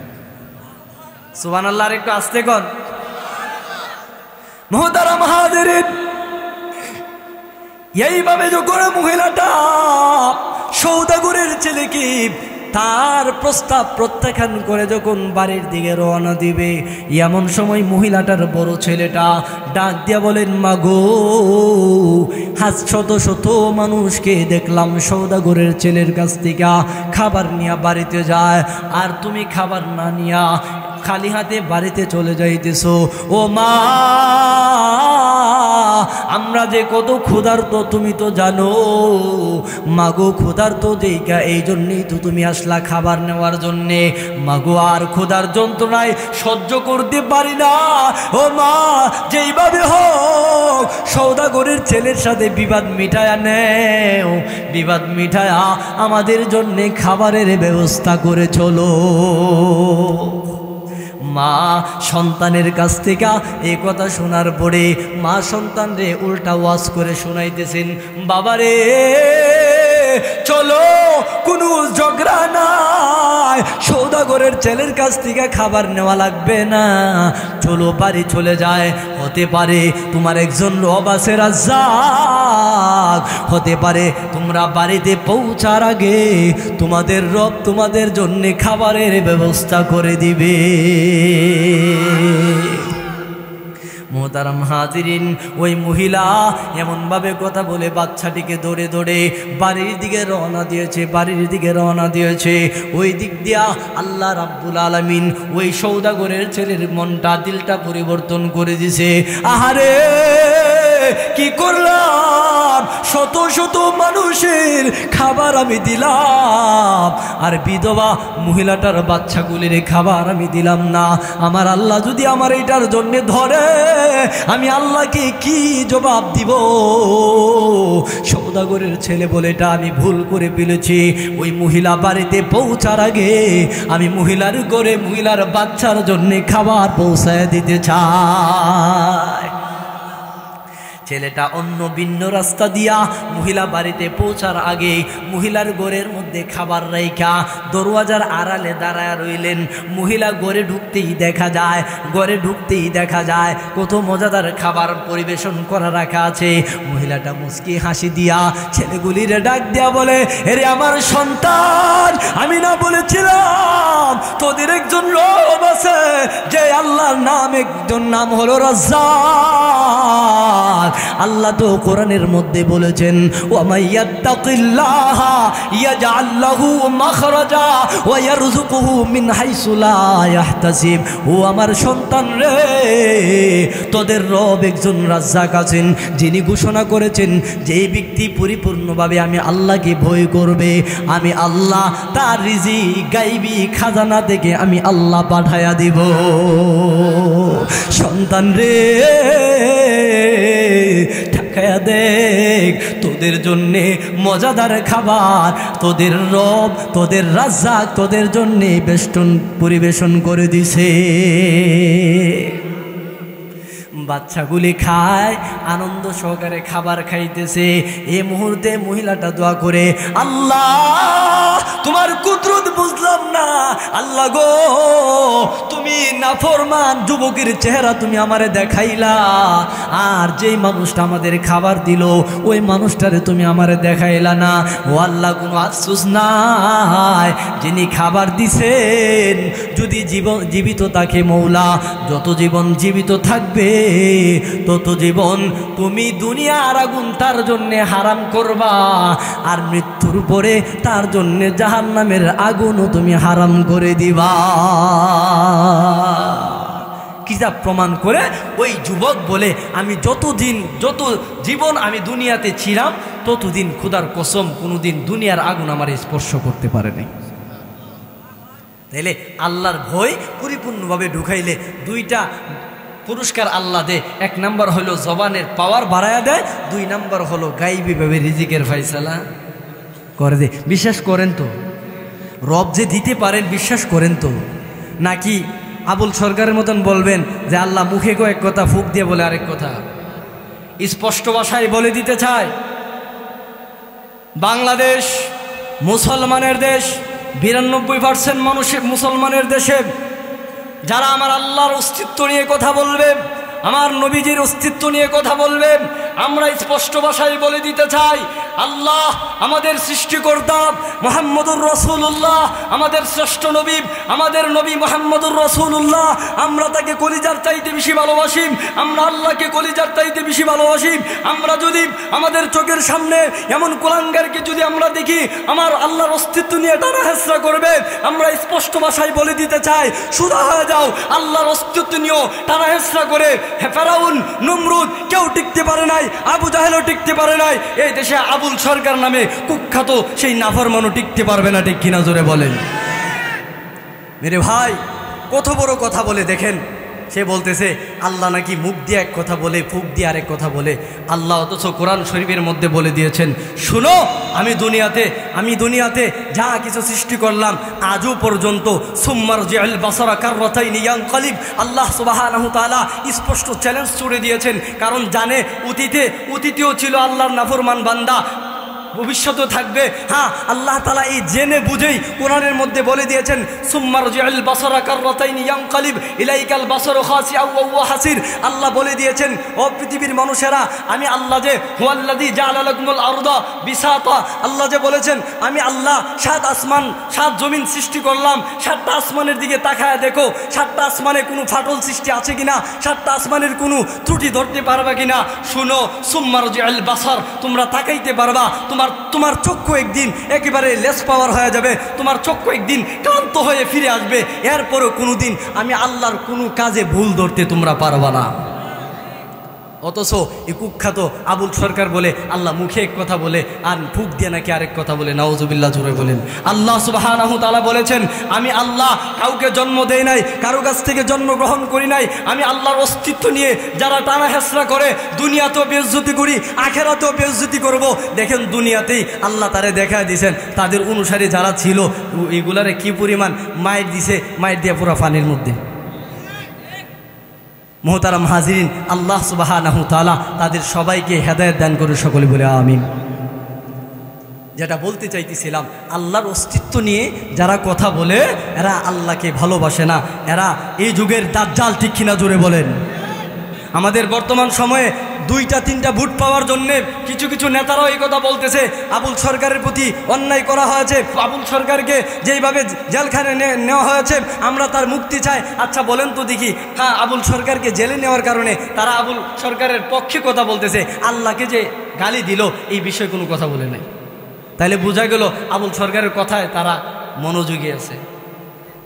সুবহানাল্লাহ, আর একটু আস্তে কর। মুহতারাম হাজিরিন, এইভাবে যখন মহিলাটা সওদাগরের ছেলেকে তার প্রস্তাব প্রত্যাখ্যান করে যখন বাড়ির দিকে রওনা দিবে, এমন সময় মহিলাটার বড় ছেলেটা ডাক দিয়া বলেন, মাগো, আজ শত শত মানুষকে দেখলাম সওদাগরের ছেলের কাছ থেকে খাবার নিয়ে বাড়িতে যায়, আর তুমি খাবার না নিয়া খালি হাতে বাড়িতে চলে যাইতেছো। ও মা, আমরা যে কত ক্ষুধার্ত তুমি তো জানো। মাগো, ক্ষুধার্ত দেখা এই জন্যই তো তুমি আসলা খাবার নেওয়ার জন্যে। মাগো, আর ক্ষুধার যন্ত্রণায় সহ্য করতে পারি না। ও মা, যেইভাবে হোক সওদাগরের ছেলের সাথে বিবাদ মিটায়া নেও, বিবাদ মিটায়া আমাদের জন্যে খাবারের ব্যবস্থা করে চলো। মা সন্তানের কাছ থেকে এই কথা শোনার পরে মা সন্তানরে উল্টা ওয়াজ করে শোনাইতেছেন, বাবারে চলো, কোনো ঝগড়া নাই, সওদাগরের ছেলের কাছ থেকে খাবার নেওয়া লাগবে না, চলো বাড়ি চলে যায়। হতে পারে তোমার একজন রব আছে রাজ্জাক, হতে পারে তোমরা বাড়িতে পৌঁছার আগে তোমাদের রব তোমাদের জন্য খাবারের ব্যবস্থা করে দিবে। মুহতারাম হাজিরিন, ওই মহিলা এমনভাবে কথা বলে বাচ্চাটিকে দৌড়ে দৌড়ে বাড়ির দিকে রওনা দিয়েছে। ওই দিক দিয়া আল্লাহ রাব্বুল আলামিন ওই সওদাগরের ছেলের মনটা, দিলটা পরিবর্তন করে দিছে। আহারে, কি করলাম, শত শত মানুষের খাবার আমি দিলাম, আর বিধবা মহিলাটার বাচ্চাগুলির খাবার আমি দিলাম না। আমার আল্লাহ যদি আমার এটার জন্য ধরে, আমি আল্লাহকে কি জবাব দিব? সওদাগরের ছেলে বলে এটা আমি ভুল করে ফেলেছি। ওই মহিলা বাড়িতে পৌঁছার আগে আমি মহিলার ঘরে মহিলার বাচ্চার জন্য খাবার পৌঁছায় দিতে চাই। ছেলেটা অন্য ভিন্ন রাস্তা দিয়া মহিলা বাড়িতে পৌঁছার আগে মহিলার ঘরের মধ্যে খাবার রাইখা দরওয়াজার আড়ালে দাঁড়ায় রইলেন। মহিলা ঘরে ঢুকতেই দেখা যায় কত মজাদার খাবার পরিবেশন করা রাখা আছে। মহিলাটা মুচকি হাসি দিয়া ছেলেগুলিরে ডাক দিয়া বলে, এরে আমার সন্তান, আমি না বলেছিলাম তোদের একজন রব আছে, যে আল্লাহর নাম হলো রাজ্জাক। আল্লাহ তো কোরআনের মধ্যে বলেছেন, ওয়া মাইয়াত্তাকিল্লাহা ইয়াজআল লাহু মাখরাজা ওয়া ইয়ারযুকুহু মিন হাইসু লা ইয়াহতাসিব। ও আমার সন্তান রে, তোদের রব একজন রাজ্জাক আছেন, যিনি ঘোষণা করেছেন যে ব্যক্তি পরিপূর্ণভাবে আমি আল্লাহকে ভয় করবে, আমি আল্লাহ তার রিজিক গায়বী খাজানা থেকে আমি আল্লাহ পাঠায়া দিব। সন্তান রে, ঠাকায়া দেখ, তোদের জন্যে মজাদার খাবার তোদের রব, তোদের রাজ্জাক তোদের জন্যে বেষ্টন পরিবেশন করে দিছে। বাচ্চাগুলি খায়, আনন্দ সহকারে খাবার খাইতেছে। এই মুহূর্তে মহিলাটা দোয়া করে, আল্লাহ তোমার কুদরত বুঝলাম না, আল্লাহ গো তুমি নাফরমান যুবকের চেহারা তুমি আমারে দেখাইলা, আর যেই মানুষটা আমাদের খাবার দিল ওই মানুষটারে তুমি আমারে দেখাইলা না। ও আল্লাহ, কোনো আফসোস নাই, যিনি খাবার দিছেন যদি জীবিত থাকে মৌলা, যত জীবন জীবিত থাকবে তত জীবন তুমি দুনিয়ার আগুন তার জন্যে হারাম করবা, আর মৃত্যুর পরে তার জন্যে জাহান্নামের আগুনও তুমি হারাম করে দিবা। কিতাব প্রমাণ করে ওই যুবক বলে, আমি যত জীবন আমি দুনিয়াতে ছিলাম ততদিন খোদার কসম কোনোদিন দুনিয়ার আগুন আমার স্পর্শ করতে পারে নাই। তাইলে আল্লাহর ভয় পরিপূর্ণভাবে ঢুকাইলে দুইটা পুরস্কার আল্লাহ দে। এক নাম্বার হলো জবানের পাওয়ার বাড়ায়া দেয়, দুই নাম্বার হলো গায়বীভাবে রিজিকের ফয়সালা করে দে। বিশ্বাস করেন তো রব যে দিতে পারেন? বিশ্বাস করেন তো? নাকি আবুল সরকারের মতন বলবেন যে আল্লাহ মুখে কয়েক কথা ফুক দিয়ে বলে আরেক কথা? স্পষ্ট ভাষায় বলে দিতে চায়, বাংলাদেশ মুসলমানের দেশ, 92% মানুষের মুসলমানের দেশে যারা আমার আল্লাহর অস্তিত্ব নিয়ে কথা বলবে, আমার নবীজির অস্তিত্ব নিয়ে কথা বলবে, আমরা স্পষ্ট ভাষায় বলে দিতে চাই, আল্লাহ আমাদের সৃষ্টিকর্তা মুহাম্মদুর রাসূলুল্লাহ আমাদের শ্রেষ্ঠ নবী, আমাদের নবী মুহাম্মদুর রাসূলুল্লাহ, আমরা তাকে কলিজার চাইতে বেশি ভালোবাসি, আমরা আল্লাহকে কলিজার চাইতে বেশি ভালোবাসি। আমরা যদি আমাদের চোখের সামনে এমন কুলাঙ্গারকে যদি আমরা দেখি আমার আল্লাহর অস্তিত্ব নিয়ে টানা হেঁচড়া করবে, আমরা স্পষ্ট ভাষায় বলে দিতে চাই, সুদা হয়ে যাও। আল্লাহর অস্তিত্ব নিয়েও টানা হেঁচড়া করে ফেরাউন, নমরুদ কেউ টিকতে পারে নাই, আবু জাহেলও টিকতে পারে নাই, এই দেশে আবুল সরকার নামে কুখ্যাত সেই নাফরমানও টিকতে পারবে না। ঠিক কিনা জোরে বলেন? মেরে ভাই, কত বড় কথা বলে দেখেন। সে বলতেছে আল্লাহ নাকি মুখ দিয়ে এক কথা বলে, ফুক দিয়ে আরেক কথা বলে। আল্লাহ অথচ কোরআন শরীফের মধ্যে বলে দিয়েছেন, শুনো, আমি দুনিয়াতে যা কিছু সৃষ্টি করলাম আজও পর্যন্ত সুম্মারজিউল বাসারা কাররাতাইনি ইয়ানকালিব। আল্লাহ সুবহানাহু তাআলা স্পষ্ট চ্যালেঞ্জ ছুড়ে দিয়েছেন, কারণ জানে অতীতেও ছিল আল্লাহর নাফরমান বান্দা, ভবিষ্যতেও থাকবে। হ্যাঁ, আল্লাহ তাআলা এই জেনে বুঝেই কোরআনের মধ্যে বলে দিয়েছেন, সুম্মারজিউল বাসারা কাররাতাইনি ইয়ানকালিব ইলাইকাল বাসারু খাসিআন ওয়া হুয়া হাসির। আল্লাহ বলে দিয়েছেন, ও পৃথিবীর মানুষেরা, আমি আল্লাহ যে হুয়াল্লাযী জাআলা লাকুমুল আরদা বিসাতা, আল্লাহ যে বলেছেন আমি আল্লাহ 7 আসমান 7 জমিন সৃষ্টি করলাম, 7টা আসমানের দিকে তাকায় দেখো 7টা আসমানে কোনো ফাটল সৃষ্টি আছে কিনা, 7টা আসমানের কোনো ত্রুটি ধরতে পারবা কিনা। শুনো, সুম্মারজিউল বাসার, তোমরা তাকাইতে পারবা, তোমার চক্ষু একদিন একেবারে লেস পাওয়ার হয়ে যাবে, তোমার চক্ষু একদিন ক্লান্ত হয়ে ফিরে আসবে, এরপরও কোনোদিন আমি আল্লাহর কোনো কাজে ভুল ধরতে তোমরা পারবা না। অথচ এই কুখ্যাত আবুল সরকার বলে আল্লাহ মুখে এক কথা বলে আর ফুক দিয়ে নাকি আরেক কথা বলে, নাউজুবিল্লাহ জোরে বলেন। আল্লাহ সুবহানাহু তাআলা বলেছেন, আমি আল্লাহ কাউকে জন্ম দেই নাই, কারো কাছ থেকে জন্মগ্রহণ করি নাই। আমি আল্লাহর অস্তিত্ব নিয়ে যারা টানা হেসরা করে দুনিয়াতেও বেইজ্জতি করি, আখিরাতেও বেইজ্জতি করব। দেখেন দুনিয়াতেই আল্লাহ তারে দেখায় দিয়েছেন তাদের অনুসারী যারা ছিল এগুলারে কি পরিমাণ মাইর দিছে, মাইর দিয়ে পুরো পানির মধ্যে। মোহতারাম হাজিরিন, আল্লাহ সুবহানাহু তাআলা তাদের সবাইকে হেদায়েত দান করে, সকলে বলে আমিন। যেটা বলতে চাইতেছিলাম, আল্লাহর অস্তিত্ব নিয়ে যারা কথা বলে এরা আল্লাহকে ভালোবাসে না, এরা এই যুগের দাজ্জাল, ঠিক কিনা জোরে বলেন। আমাদের বর্তমান সময়ে 2-3টা ভোট পাওয়ার জন্যে কিছু কিছু নেতারাও এই কথা বলতেছে আবুল সরকারের প্রতি অন্যায় করা হয়েছে, আবুল সরকারকে যেইভাবে জেলখানে নেওয়া হয়েছে আমরা তার মুক্তি চাই। আচ্ছা বলেন তো দেখি, হ্যাঁ আবুল সরকারকে জেলে নেওয়ার কারণে তারা আবুল সরকারের পক্ষে কথা বলতেছে, আল্লাহকে যে গালি দিল এই বিষয়ে কোনো কথা বলে নাই। তাইলে বোঝা গেল আবুল সরকারের কথায় তারা মনোযোগী আছে,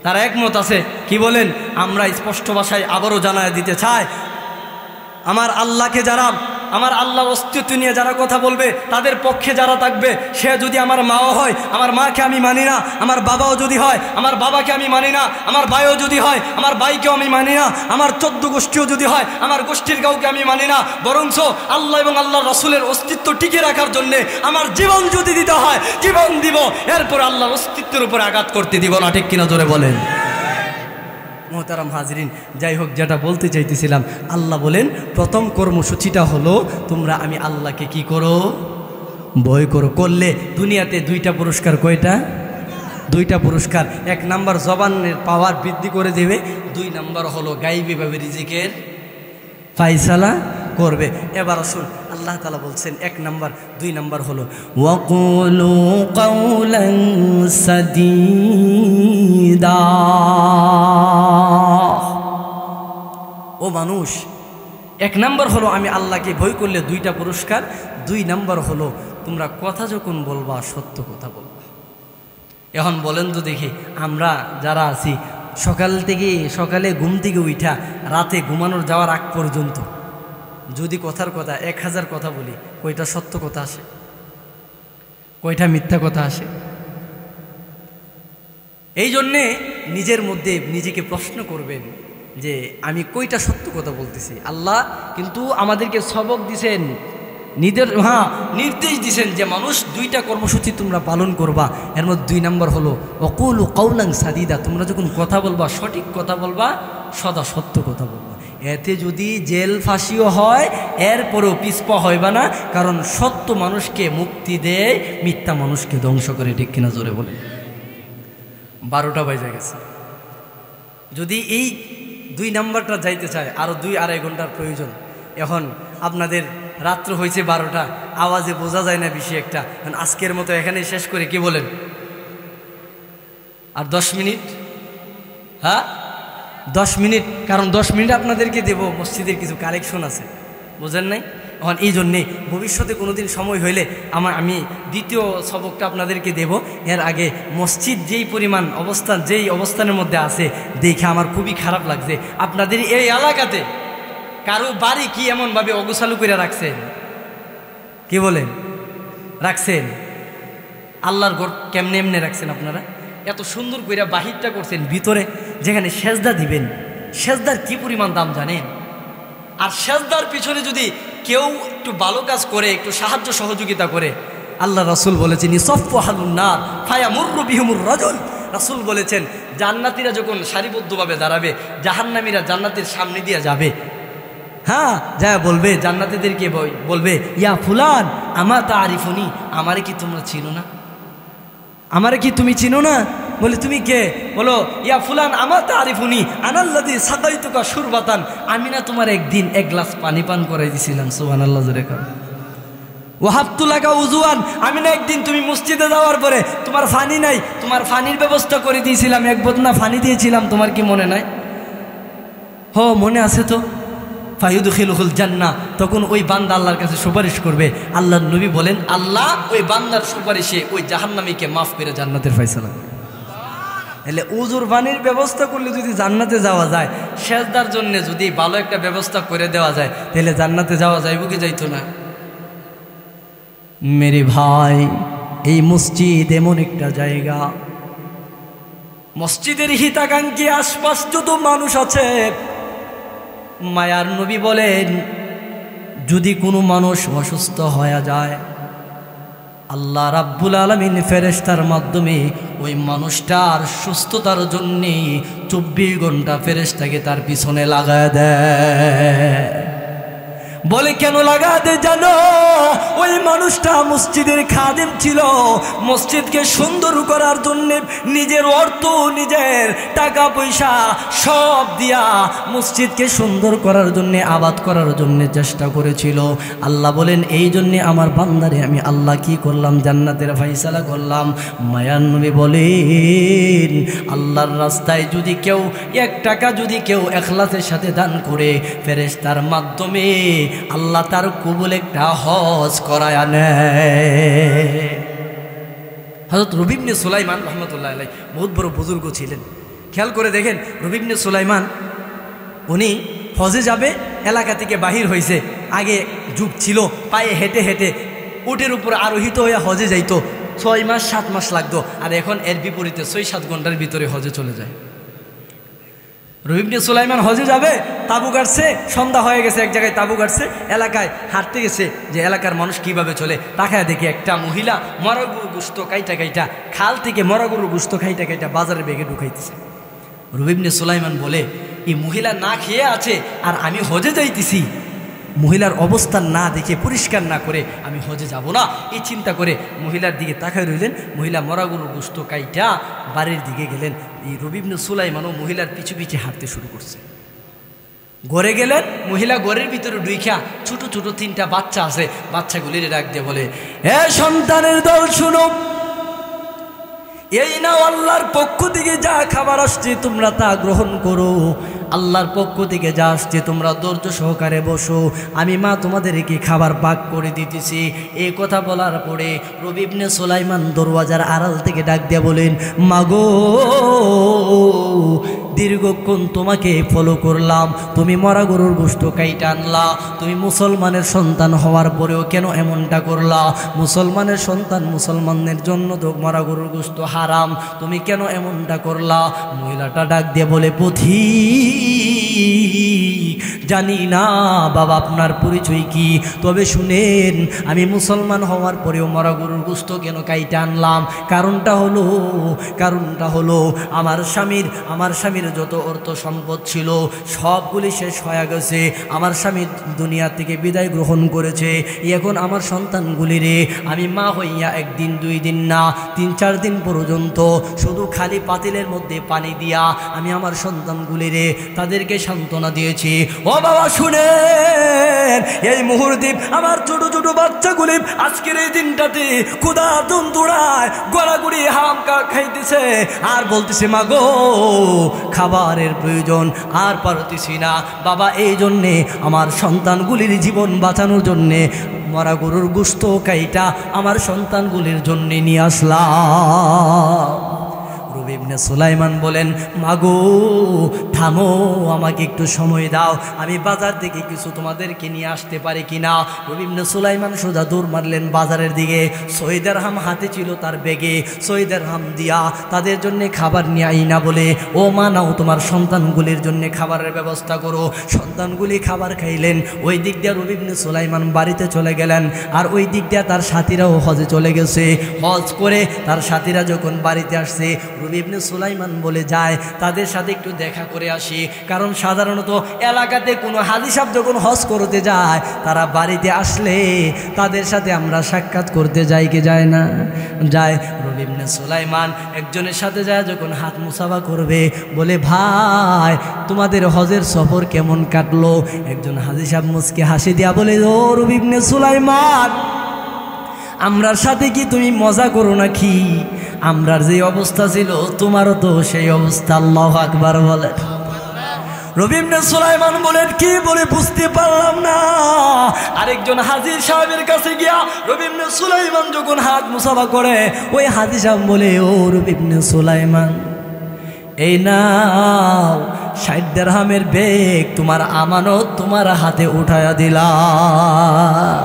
তারা একমত আছে। কি বলেন? আমরা স্পষ্ট ভাষায় আবারও জানায় দিতে চাই, আমার আল্লাহকে যারা, আমার আল্লাহর অস্তিত্ব নিয়ে যারা কথা বলবে তাদের পক্ষে যারা থাকবে, সে যদি আমার মাও হয়, আমার মাকে আমি মানি না, আমার বাবাও যদি হয় আমার বাবাকে আমি মানি না, আমার ভাইও যদি হয় আমার ভাইকেও আমি মানি না, আমার 14 গোষ্ঠীও যদি হয় আমার গোষ্ঠীর কাউকে আমি মানি না, বরঞ্চ আল্লাহ এবং আল্লাহর রাসূলের অস্তিত্ব টিকে রাখার জন্যে আমার জীবন যদি দিতে হয় জীবন দিব, এরপর আল্লাহর অস্তিত্বের উপরে আঘাত করতে দিব না, ঠিক কিনা জোরে বলেন। মোহতারাম হাজরিন, যাই হোক, যেটা বলতে চাইতেছিলাম, আল্লাহ বলেন প্রথম কর্মসূচিটা হলো তোমরা আমি আল্লাহকে কি করো? ভয় করো। করলে দুনিয়াতে 2টা পুরস্কার। কয়টা? 2টা পুরস্কার। 1 নাম্বার জবানের পাওয়ার বৃদ্ধি করে দেবে, 2 নাম্বার হলো গায়বীভাবে রিজিকের ফায়সালা করবে। এবার আসুন, আল্লাহ তাআলা বলছেন 1 নাম্বার, 2 নাম্বার হলো ওয়াকুলু কাওলান সাদীদা। ও মানুষ, 1 নাম্বার হলো আমি আল্লাহকে ভয় করলে 2টা পুরস্কার, 2 নাম্বার হলো তোমরা কথা যখন বলবা সত্য কথা বলবা। এখন বলেন তো দেখি, আমরা যারা আছি সকালে ঘুম থেকে উঠা রাতে ঘুমানোর যাওয়ার আগ পর্যন্ত যদি কথার কথা 1000 কথা বলি, কয়টা সত্য কথা আসে, কয়টা মিথ্যা কথা আসে? এই জন্যে নিজের মধ্যে নিজেকে প্রশ্ন করবেন যে আমি কয়টা সত্য কথা বলতেছি। আল্লাহ কিন্তু আমাদেরকে সবক দিছেন, নির্দেশ দিছেন যে মানুষ 2টা কর্মসূচি তোমরা পালন করবা। এর মধ্যে 2 নম্বর হলো ওয়াকুলু কাওলান সাদীদা, তোমরা যখন কথা বলবা সঠিক কথা বলবা, সদা সত্য কথা বলবা। এতে যদি জেল ফাঁসিও হয় এরপরেও পিছপা হইবা না, কারণ সত্য মানুষকে মুক্তি দেয়, মিথ্যা মানুষকে ধ্বংস করে, ঠিক কিনা জোরে বলে। 12টা বাজে গেছে। যদি এই 2 নাম্বারটা যাইতে চায় আরও 2-2.5 ঘন্টার প্রয়োজন। এখন আপনাদের রাত্র হয়েছে 12টা, আওয়াজে বোঝা যায় না বেশি একটা। আজকের মতো এখানে শেষ করে, কি বলেন? আর 10 মিনিট, হ্যাঁ 10 মিনিট, কারণ 10 মিনিট আপনাদেরকে দেব, মসজিদের কিছু কালেকশন আছে, বুঝেন নাই? এখন এই জন্যে ভবিষ্যতে কোনোদিন সময় হইলে আমি 2য় সবকটা আপনাদেরকে দেব। এর আগে মসজিদ যেই পরিমাণ অবস্থান, যেই অবস্থানের মধ্যে আছে দেখে আমার খুবই খারাপ লাগছে। আপনাদের এই এলাকাতে কারো বাড়ি কি এমনভাবে অগোছালু করে রাখছেন? কি বলেন? রাখছেন? আল্লাহর ঘর কেমনে এমনে রাখছেন আপনারা? এত সুন্দর করে বাহিরটা করছেন, ভিতরে যেখানে সেজদা দিবেন, সেজদার কি পরিমাণ দাম জানেন? আর সেজদার পিছনে যদি কেউ একটু ভালো কাজ করে, একটু সাহায্য সহযোগিতা করে, আল্লাহ রাসূল বলেছেন ইসাফফাহালুন নার ফায়ামুররু বিহিমুর রাজুল। রাসূল বলেছেন জান্নাতীরা যখন সারিবদ্ধভাবে দাঁড়াবে, জাহান্নামীরা জান্নাতের সামনে দিয়ে যাবে, হ্যাঁ যা বলবে, জান্নাতীদেরকে বলবে ইয়া ফুলান আমা তারিফুনি, আমারে কি তোমরা চিনো না? আমারে কি তুমি চিনো না? বলে তুমি কে? বলো ইয়া ফুলান আমা তারিফুনি আনাল্লাযী সাকাইতুকা শুরবাতান, আমি না তোমার একদিন 1 গ্লাস পানি পান করাই দিয়েছিলাম। সুবহানাল্লাহ জোরে কর। ওয়াহাবতুলাকা উযুয়ান, আমি না একদিন তুমি মসজিদে যাওয়ার পরে তোমার পানি নাই, তোমার পানির ব্যবস্থা করে দিয়েছিলাম, 1 বোতল পানি দিয়েছিলাম, তোমার কি মনে নাই? হ মনে আছে তো। ফায়ুদখিলুহুল জান্নাহ, তখন ওই বান্দা আল্লাহর কাছে সুপারিশ করবে। আল্লাহর নবী বলেন আল্লাহ ওই বান্দার সুপারিশে ওই জাহান্নামীকে মাফ করে জান্নাতের ফয়সালা করে। এলে উজুর পানির ব্যবস্থা করলে যদি জান্নাতে যাওয়া যায়, সেজদার জন্য যদি ভালো একটা ব্যবস্থা করে দেওয়া যায়, তাহলে জান্নাতে যাওয়া যাইব কি যাইতো না? মেরে ভাই, এই মসজিদ এমন একটা জায়গা, মসজিদের হিতাকাঙ্ক্ষী আশপাশ যত মানুষ আছে, মায়ার নবী বলেন যদি কোনো মানুষ অসুস্থ হয়ে যায়, আল্লাহ রাব্বুল আলামিন ফেরেশতার মাধ্যমে ওই মানুষটার সুস্থতার জন্যে 24 ঘন্টা ফেরেশতাকে তার পিছনে লাগায় দেয়। বলে কেন লাগায় দেয় জানো? ওই মানুষটা মসজিদের খাদেম ছিল, মসজিদকে সুন্দর করার জন্য নিজের অর্থ, নিজের টাকা পয়সা সব দিয়া মসজিদকে সুন্দর করার জন্য, আবাদ করার জন্য চেষ্টা করেছিল। আল্লাহ বলেন এই জন্যে আমার বান্দারে আমি আল্লাহ কি করলাম? জান্নাতের ফায়সালা করলাম। মায়ার নবী বলেন আল্লাহর রাস্তায় যদি কেউ 1 টাকা যদি কেউ ইখলাসের সাথে দান করে, ফেরেশতার মাধ্যমে আল্লাহ তার কবুল একটা হজ করায় নেয়। হযরত রবি ইবনে সুলাইমান রাহমাতুল্লাহ আলাইহি বহুত বড় বুজুর্গ ছিলেন। খেয়াল করে দেখেন, রবি ইবনে সুলাইমান উনি হজে যাবে, এলাকা থেকে বাহির হয়েছে। আগে যুগ ছিল পায়ে হেঁটে হেঁটে উটের উপর আরোহিত হয়ে হজে যাইতো, 6 মাস 7 মাস লাগতো। আর এখন এর বিপরীতে 6-7 ঘন্টার ভিতরে হজে চলে যায়। রবি ইবনে সুলাইমান হজে যাবে, তাবু গাড়ছে, সন্ধ্যা হয়ে গেছে, এক জায়গায় তাবু গাড়ছে, এলাকায় হাঁটতে গেছে যে এলাকার মানুষ কিভাবে চলে। তাকায় দেখে একটা মহিলা মরা গরুর গোশত কাইটা কাইটা, খাল থেকে মরা গরুর গোশত খাইটা খাইটা বাজারে বেগে ঢুকাইতেছে। রবি ইবনে সুলাইমান বলে এই মহিলা না খেয়ে আছে আর আমি হজে যাইতেছি, মহিলার অবস্থান না দেখে, পরিষ্কার না করে আমি হজে যাব না, এই চিন্তা করে মহিলার দিকে তাকায় রইলেন। মহিলা মরা গরুর গোশত কাইটা বাড়ির দিকে গেলেন। এই রবি ইবনে সুলাইমানও মহিলার পিছু পিছু হাঁটতে শুরু করছে। ঘরে গেলেন, মহিলা ঘরের ভিতরে ঢুইখা ছোট ছোট 3টা বাচ্চা আছে, বাচ্চাগুলির ডাক দিয়ে বলে এ সন্তানের দল শুনো, এই নাও আল্লাহর পক্ষ থেকে যা খাবার আসছে তোমরা তা গ্রহণ করো, আল্লাহর পক্ষ থেকে যা আসছে তোমরা ধৈর্য সহকারে বসো, আমি মা তোমাদেরকে খাবার ভাগ করে দিতেছি। এই কথা বলার পরে রবি ইবনে সুলাইমান দরওয়াজার আড়াল থেকে ডাক দিয়ে বলেন মাগো, দীর্ঘক্ষণ তোমাকে ফলো করলাম, তুমি মরা গরুর গোশত কাইটা আনলা, তুমি মুসলমানের সন্তান হওয়ার পরেও কেন এমনটা করলা? মুসলমানের সন্তান, মুসলমানদের জন্য তো মরা গরুর গোশত হারাম, তুমি কেন এমনটা করলা? মহিলাটা ডাক দিয়ে বলে পথিক, জানি না বাবা আপনার পরিচয় কি, তবে শুনেন আমি মুসলমান হওয়ার পরেও মরা গরুর গোশত কেন কাইটা আনলাম? কারণটা হলো আমার স্বামীর যত অর্থ সম্পদ ছিল সবগুলি শেষ হয়ে গেছে, আমার স্বামী দুনিয়া থেকে বিদায় গ্রহণ করেছে। এখন আমার সন্তানগুলিরে আমি মা হইয়া 1 দিন 2 দিন না 3-4 দিন পর্যন্ত শুধু খালি পাতিলের মধ্যে পানি দিয়া আমি আমার সন্তানগুলিরে তাদেরকে সান্ত্বনা দিয়েছি। ও বাবা শুনেন, এই মুহূর্তে আমার ছোট ছোট বাচ্চাগুলি আজকের এই দিনটাতে ক্ষুধা তন্দুরায় গড়াগড়ি হারাম খাইতেছে আর বলতেছে মা গো খাবারের প্রয়োজন, আর পারতেছি না বাবা, এই জন্যে আমার সন্তানগুলির জীবন বাঁচানোর জন্যে মরা গরুর গোশত কাইটা আমার সন্তানগুলির জন্যে নিয়ে আসলাম। রবি ইবনে সুলাইমান বলেন মাগো থামো, আমাকে একটু সময় দাও, আমি বাজার থেকে কিছু তোমাদেরকে নিয়ে আসতে পারি কিনা। রবি ইবনে সুলাইমান সোজা দৌড় মারলেন বাজারের দিকে। 6 দিরহাম হাতে ছিল তার ব্যাগে, 6 দিরহাম দিয়া তাদের জন্য খাবার নিয়ে আইনা বলে ও মা নাও তোমার সন্তানগুলির জন্য খাবারের ব্যবস্থা করো। সন্তানগুলি খাবার খাইলেন। ওই দিক দিয়ে রবি ইবনে সুলাইমান বাড়িতে চলে গেলেন, আর ওই দিক দিয়ে তার সাথীরাও হজে চলে গেছে। হজ করে তার সাথীরা যখন বাড়িতে আসছে রবি ইবনে সুলাইমান বলে যায় তাদের সাথে একটু দেখা করে আসি, কারণ সাধারণত এলাকাতে কোনো হাজী সাহেব যখন হজ করতে যায় তারা বাড়িতে আসলে তাদের সাথে আমরা সাক্ষাৎ করতে যাই কি যায় না? যায়। রবি ইবনে সুলাইমান একজনের সাথে যায়, যখন হাত মুসাফা করবে বলে ভাই তোমাদের হজের সফর কেমন কাটলো? একজন হাজী সাহেব মুচকে হাসি দিয়া বলে ও রবি ইবনে সুলাইমান, আমরার সাথে কি তুমি মজা করো নাকি? আমরার যে অবস্থা ছিল তোমারও তো সেই অবস্থা। আল্লাহু আকবার বলে। রবি ইবনে সুলাইমান বলেন কি বলে বুঝতে পারলাম না। আরেকজন হাজী সাহেবের কাছে গিয়া রবি ইবনে সুলাইমান যখন হাত মুসাফা করে ওই হাজী সাহেব বলে ও রবি ইবনে সুলাইমান, এই নাও 60 দিরহামের বেগ তোমার আমানত তোমার হাতে উঠায়া দিলাম।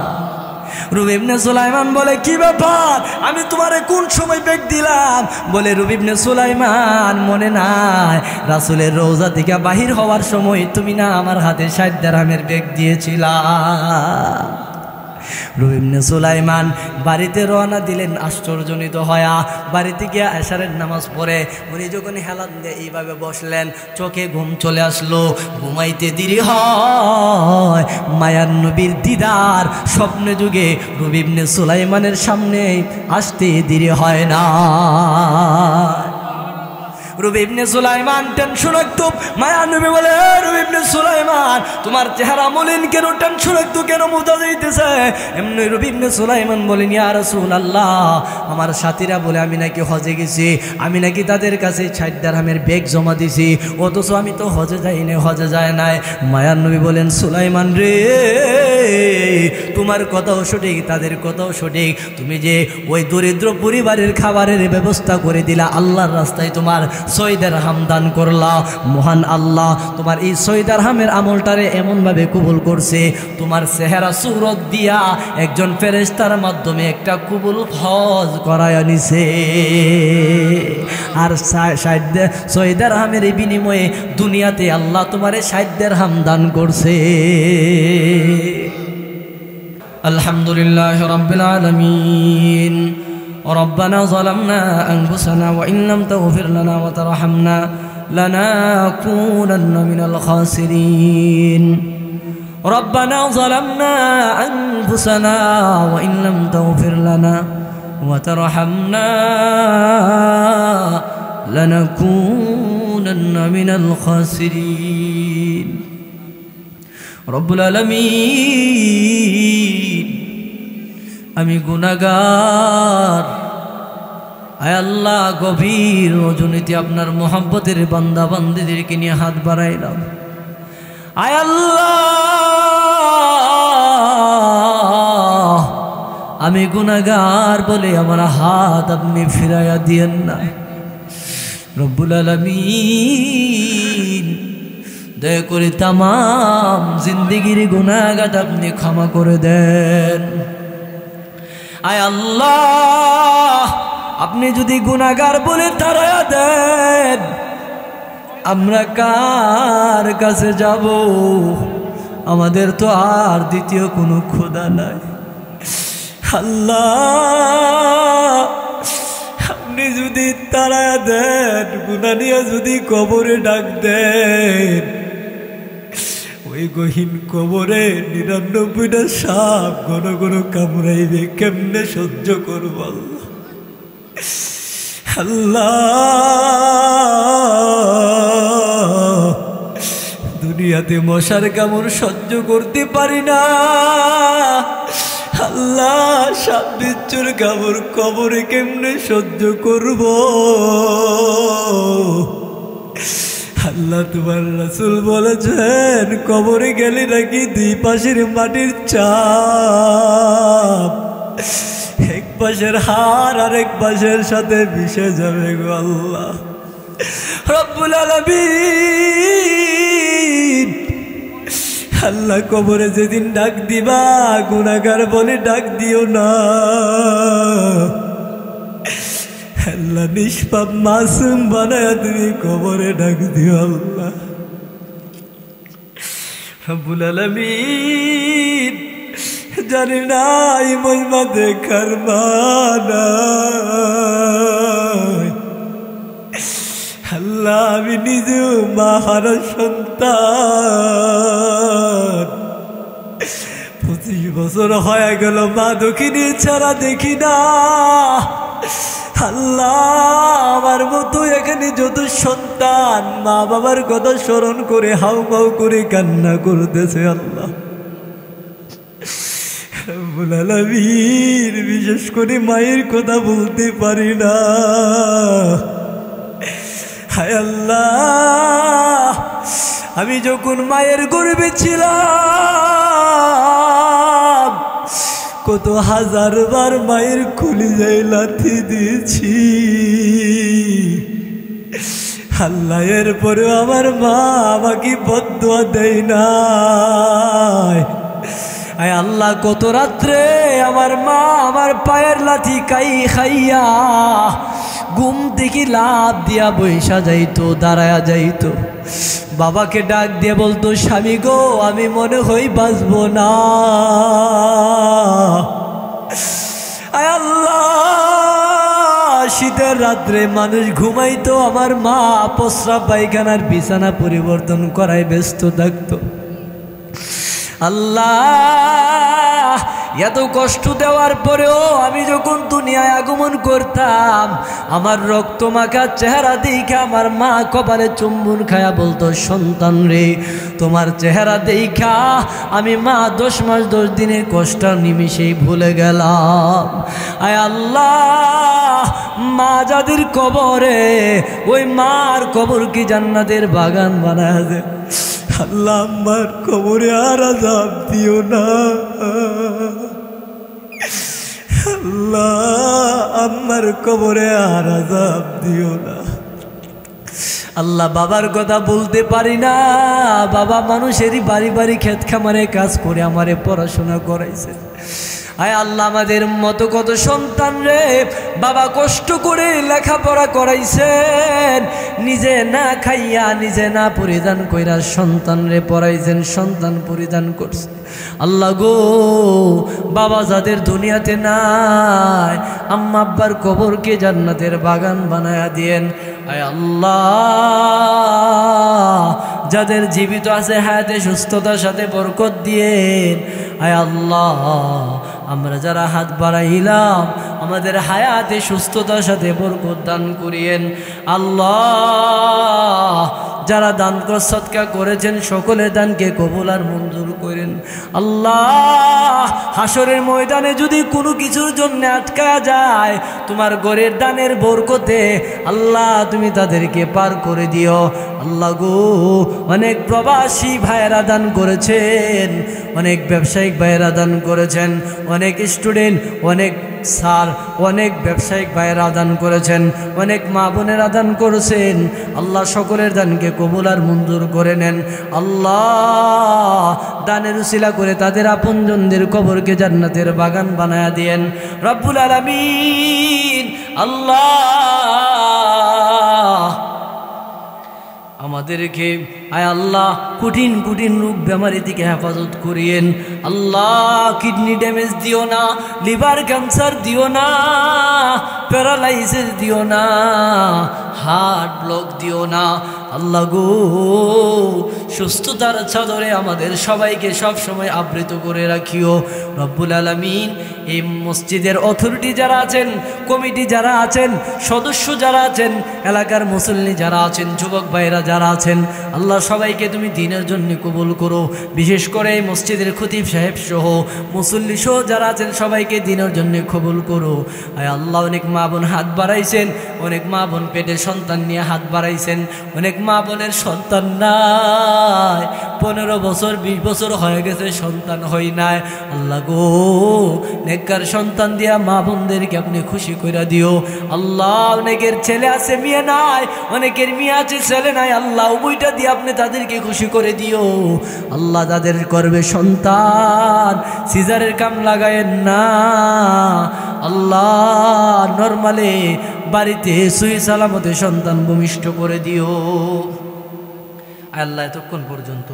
রুবি ইবনে সুলাইমান বলে কি ব্যাপার, আমি তোমারে কোন সময় বেগ দিলাম? বলে রুবি ইবনে সুলাইমান মনে নাই রাসূলের রওজা থেকে বাহির হওয়ার সময় তুমি না আমার হাতে 60 দিরহামের বেগ দিয়েছিলা। রুবি ইবনে সুলাইমান বাড়িতে রওনা দিলেন আশ্চর্যজনিত হয়া। বাড়িতে গিয়ে এশারের নামাজ পড়ে উনি যখন হেলান দিয়ে এইভাবে বসলেন, চোখে ঘুম চলে আসলো। ঘুমাইতে দেরি হয়, মায়ার নবীর দিদার স্বপ্নে যুগে রুবি ইবনে সুলাইমানের সামনে আসতে দেরি হয় না। রুবি ইবনে সুলাইমান টেনশন একটু, মায়ার নবী বলে রুবি ইবনে সুলাইমান তোমার চেহারা মলিন কেন, টেনশন একটু কেন বোঝা যাইতেছে? এমনি রুবি ইবনে সুলাইমান বলেন ইয়া রাসূলুল্লাহ, আমার সাথীরা বলে আমি নাকি হজে গেছি, আমি নাকি তাদের কাছে 60 দিরহামের বেগ জমা দিছি, অথচ আমি তো হজে যাইনি, হজে যায় নাই। মায়ার নবী বলেন সুলাইমান রে, তোমার কথাও সঠিক, তাদের কথাও সঠিক। তুমি যে ওই দরিদ্র পরিবারের খাবারের ব্যবস্থা করে দিলা, আল্লাহর রাস্তায় তোমার 6 দিরহাম দান করলা, মহান আল্লাহ তোমার এই 6 দিরহামের আমলটারে এমনভাবে কবুল করছে, তোমার চেহারা সুরত দিয়া একজন ফেরেশতার মাধ্যমে একটা কবুল হজ করায় নিছে। আর 6 দিরহামের বিনিময়ে দুনিয়াতে আল্লাহ তোমারে 60 দিরহাম দান করছে। আলহামদুলিল্লাহি রাব্বিল আলামিন। ربنا ظلمنا أنفسنا وإن لم تغفر لنا وترحمنا لنكونن من الخاسرين. ربنا ظلمنا أنفسنا وإن لم تغفر لنا وترحمنا لنكونن من الخاسرين. رب العالمين আমি গুনাহগার, আয় আল্লাহ গভীর রজনীতে আপনার মোহাব্বতের বান্দা বান্দীদেরকে নিয়ে হাত বাড়াইলাম। আয় আল্লাহ আমি গুনাহগার বলে আমার হাত আপনি ফিরাইয়া দিয়েন না। রব্বুল আলামিন দয়া করে তামাম জিন্দেগির গুনাহগার আপনি ক্ষমা করে দেন। আয় আল্লাহ আপনি যদি গুনাহগার বলে তাড়ায়া দেন, আমরা কার কাছে যাব? আমাদের তো আর দ্বিতীয় কোনো খোদা নাই। আল্লাহ আপনি যদি তাড়ায়া দেন, গুনাহ নিয়ে যদি কবরে ডাক দেন, ওই গহীন কবরে 99টা সাপ ঘন ঘন কামড়াইবে, কেমনে সহ্য করব? আল্লাহ দুনিয়াতে মশার কামড় সহ্য করতে পারি না, আল্লাহ সাপ বিচ্ছুর কামড় কবরে কেমনে সহ্য করব? আল্লাহ তোমার রাসূল বলেছেন কবরে গেলে নাকি 2 পাশের মাটির চাপ, এক পাশের হাড় আর এক পাশের সাথে মিশে যাবে গো আল্লাহ। রব্বুল আলামিন আল্লাহ কবরে যেদিন ডাক দিবা, গুনাহগার বলে ডাক দিও না। আল্লাহ নিষ্পাপ মাসুম বানায়া তুমি কবরে ডাক দিও আল্লাহ। রব্বুল আলামিন জানি না এই মহিমা দেখার মানা, আল্লাহ আমি নিজেও মা হারা সন্তান, 25 বছর হয়ে গেল মা দক্ষিণী ছাড়া দেখি না। আল্লাহ আমার মতো এখানে যত সন্তান মা বাবার কথা স্মরণ করে হাউ মাউ করে কান্না করতেছে আল্লাহ। রব্বুল আলামিন বিশেষ করে মায়ের কথা বলতে পারি না। হায় আল্লাহ আমি যখন মায়ের গর্ভে ছিলাম কত হাজারবার মায়ের কলিজায় লাথি দিয়েছি। আল্লাহ এরপরেও আমার মা আমাকে বদদুয়া দেয় না। আয় আল্লাহ, কত রাত্রে আমার মা আমার পায়ের লাথি খাইয়া ঘুম থেকে লাভ দিয়া বৈশা যাইতো, দাঁড়ায়া যাইতো, বাবাকে ডাক দিয়ে বলতো, স্বামী গো আমি মনে হই বাঁচবো না। আয় আল্লাহ, শীতের রাত্রে মানুষ ঘুমাইতো, আমার মা প্রস্রাব পায়খানার বিছানা পরিবর্তন করায় ব্যস্ত থাকতো। আল্লাহ, এত কষ্ট দেওয়ার পরেও আমি যখন দুনিয়ায় আগমন করতাম, আমার রক্ত মাখা চেহারা দেখে আমার মা কপালে চুম্বন খায়া বলতো, সন্তান রে তোমার চেহারা দেখা আমি মা 10 মাস 10 দিনের কষ্ট নিমিশেই ভুলে গেলাম। আয় আল্লাহ, মা যাদের কবরে, ওই মার কবর কি জান্নাতের বাগান বানায় দে। আল্লাহ, আমার কবরে আর আযাব দিও না। আল্লাহ, আমার কবরে আর আযাব দিও না। আল্লাহ, বাবার কথা বলতে পারি না। বাবা মানুষেরই বাড়ি বাড়ি ক্ষেত খামারে কাজ করে আমারে পড়াশোনা করাইছে। আয় আল্লাহ, আমাদের মতো কত সন্তান রে বাবা কষ্ট করে লেখাপড়া করাইছেন, নিজে না খাইয়া নিজে না পরিধান কইরা সন্তান রে পড়াইছেন, সন্তান পরিধান করছে। আল্লাহ গো, বাবা যাদের দুনিয়াতে নাই, আম্মা আব্বার কবরকে জান্নাতের বাগান বানায়া দিয়েন। আয় আল্লাহ, যাদের জীবিত আছে হায়াতে সুস্থতার সাথে বরকত দিয়েন। আয় আল্লাহ, আমরা যারা হাত বাড়াইলাম আমাদের হায়াতে সুস্থতার সাথে বরকত দান করিয়েন। আল্লাহ, যারা দান সদকা করেছেন সকলের দানকে কবুল আর মঞ্জুর করেন। আল্লাহ, হাসরের ময়দানে যদি কোনো কিছুর জন্য আটকায়া যায়, তোমার ঘরের দানের বরকতে আল্লাহ তুমি তাদেরকে পার করে দিও। আল্লাহ গো, অনেক প্রবাসী ভাইয়েরা দান করেছেন, অনেক ব্যবসায়িক ভাইয়েরা দান করেছেন, অনেক স্টুডেন্ট, অনেক স্যার, অনেক ব্যবসায়িক ভাইয়েরা দান করেছেন, অনেক মা বোনেরা দান করেছেন। আল্লাহ, সকলের দানকে কবুল আর মঞ্জুর করে নেন। আল্লাহ, দানের উসিলা করে তাদের আপনজনদের কবরকে জান্নাতের বাগান বানায়া দিয়েন রব্বুল আলামিন। আল্লাহ, আমাদেরকে আয় আল্লাহ কঠিন কঠিন রোগ বেমারি থেকে হেফাজত করিয়েন। আল্লাহ, কিডনি ড্যামেজ দিও না, লিভার ক্যান্সার দিও না, প্যারালাইসিস দিও না, হার্ট ব্লক দিও না। আল্লাহ গো, সুস্থতার চাদরে আমাদের সবাইকে সব সময় আবৃত করে রাখিও রব্বুল আলামিন। এই মসজিদের অথরিটি যারা আছেন, কমিটি যারা আছেন, সদস্য যারা আছেন, এলাকার মুসল্লি যারা আছেন, যুবক ভাইরা যারা আছেন, আল্লাহ সবাইকে তুমি দ্বীনের জন্য কবুল করো। বিশেষ করে এই মসজিদের খতিব সাহেব সহ মুসল্লি সহ যারা আছেন সবাইকে দ্বীনের জন্য কবুল করো। আয় আল্লাহ, অনেক মা বোন হাত বাড়াইছেন, অনেক মা বোন পেটে সন্তান নিয়ে হাত বাড়াইছেন, অনেক মা বোনের সন্তান নাই, 15 বছর 20 বছর হয়ে গেছে সন্তান হয় নাই। আল্লাহ গো, নেককার সন্তান দিয়া মা বোনদেরকে আপনি খুশি করে দিও। আল্লাহ, অনেকের ছেলে আছে মেয়ে নাই, অনেকের মেয়ে আছে ছেলে নাই, আল্লাহ উভয়টা দিয়ে আপনি তাদেরকে খুশি করে দিও। আল্লাহ, যাদের করবে সন্তান সিজারের কাম লাগায়েন না। আল্লাহ, নরমালে বাড়িতে সহি সালামতে সন্তান ভূমিষ্ঠ করে দিও। আল্লাহ, এতক্ষণ পর্যন্ত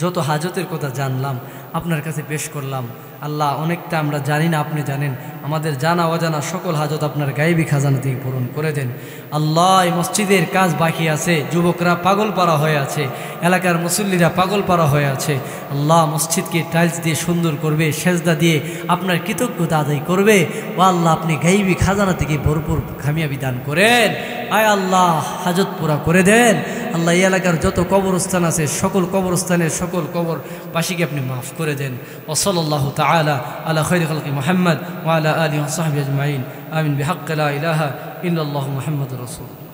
যত হাজতের কথা জানলাম আপনার কাছে পেশ করলাম। আল্লাহ, অনেকটা আমরা জানি না, আপনি জানেন। আমাদের জানা অজানা সকল হাজত আপনার গায়েবী খাজানা থেকে পূরণ করে দেন। আল্লাহ, এই মসজিদের কাজ বাকি আছে, যুবকরা পাগল পারা হয়ে আছে, এলাকার মুসল্লিরা পাগল পারা হয়ে আছে। আল্লাহ, মসজিদকে টাইলস দিয়ে সুন্দর করবে, সেজদা দিয়ে আপনার কৃতজ্ঞতা আদায় করবে। ও আল্লাহ, আপনি গায়েবী খাজানা থেকে ভরপুর কামিয়াবি দান করেন। আয় আল্লাহ, হাজত পুরা করে দেন। আল্লাহ, এই এলাকার যত কবরস্থান আছে সকল কবরস্থানের সকল কবরবাসীকে আপনি মাফ করে দেন। ওয়া সাল্লাল্লাহু তাআলা আলা খায়রি খালকি মুহাম্মদ ওয়া আলা আলিহি ওয়া সাহবিহি আজমাইন। আমিন বিহাক্কি লা ইলাহা ইল্লাল্লাহু মুহাম্মাদুর রাসূলুল্লাহ।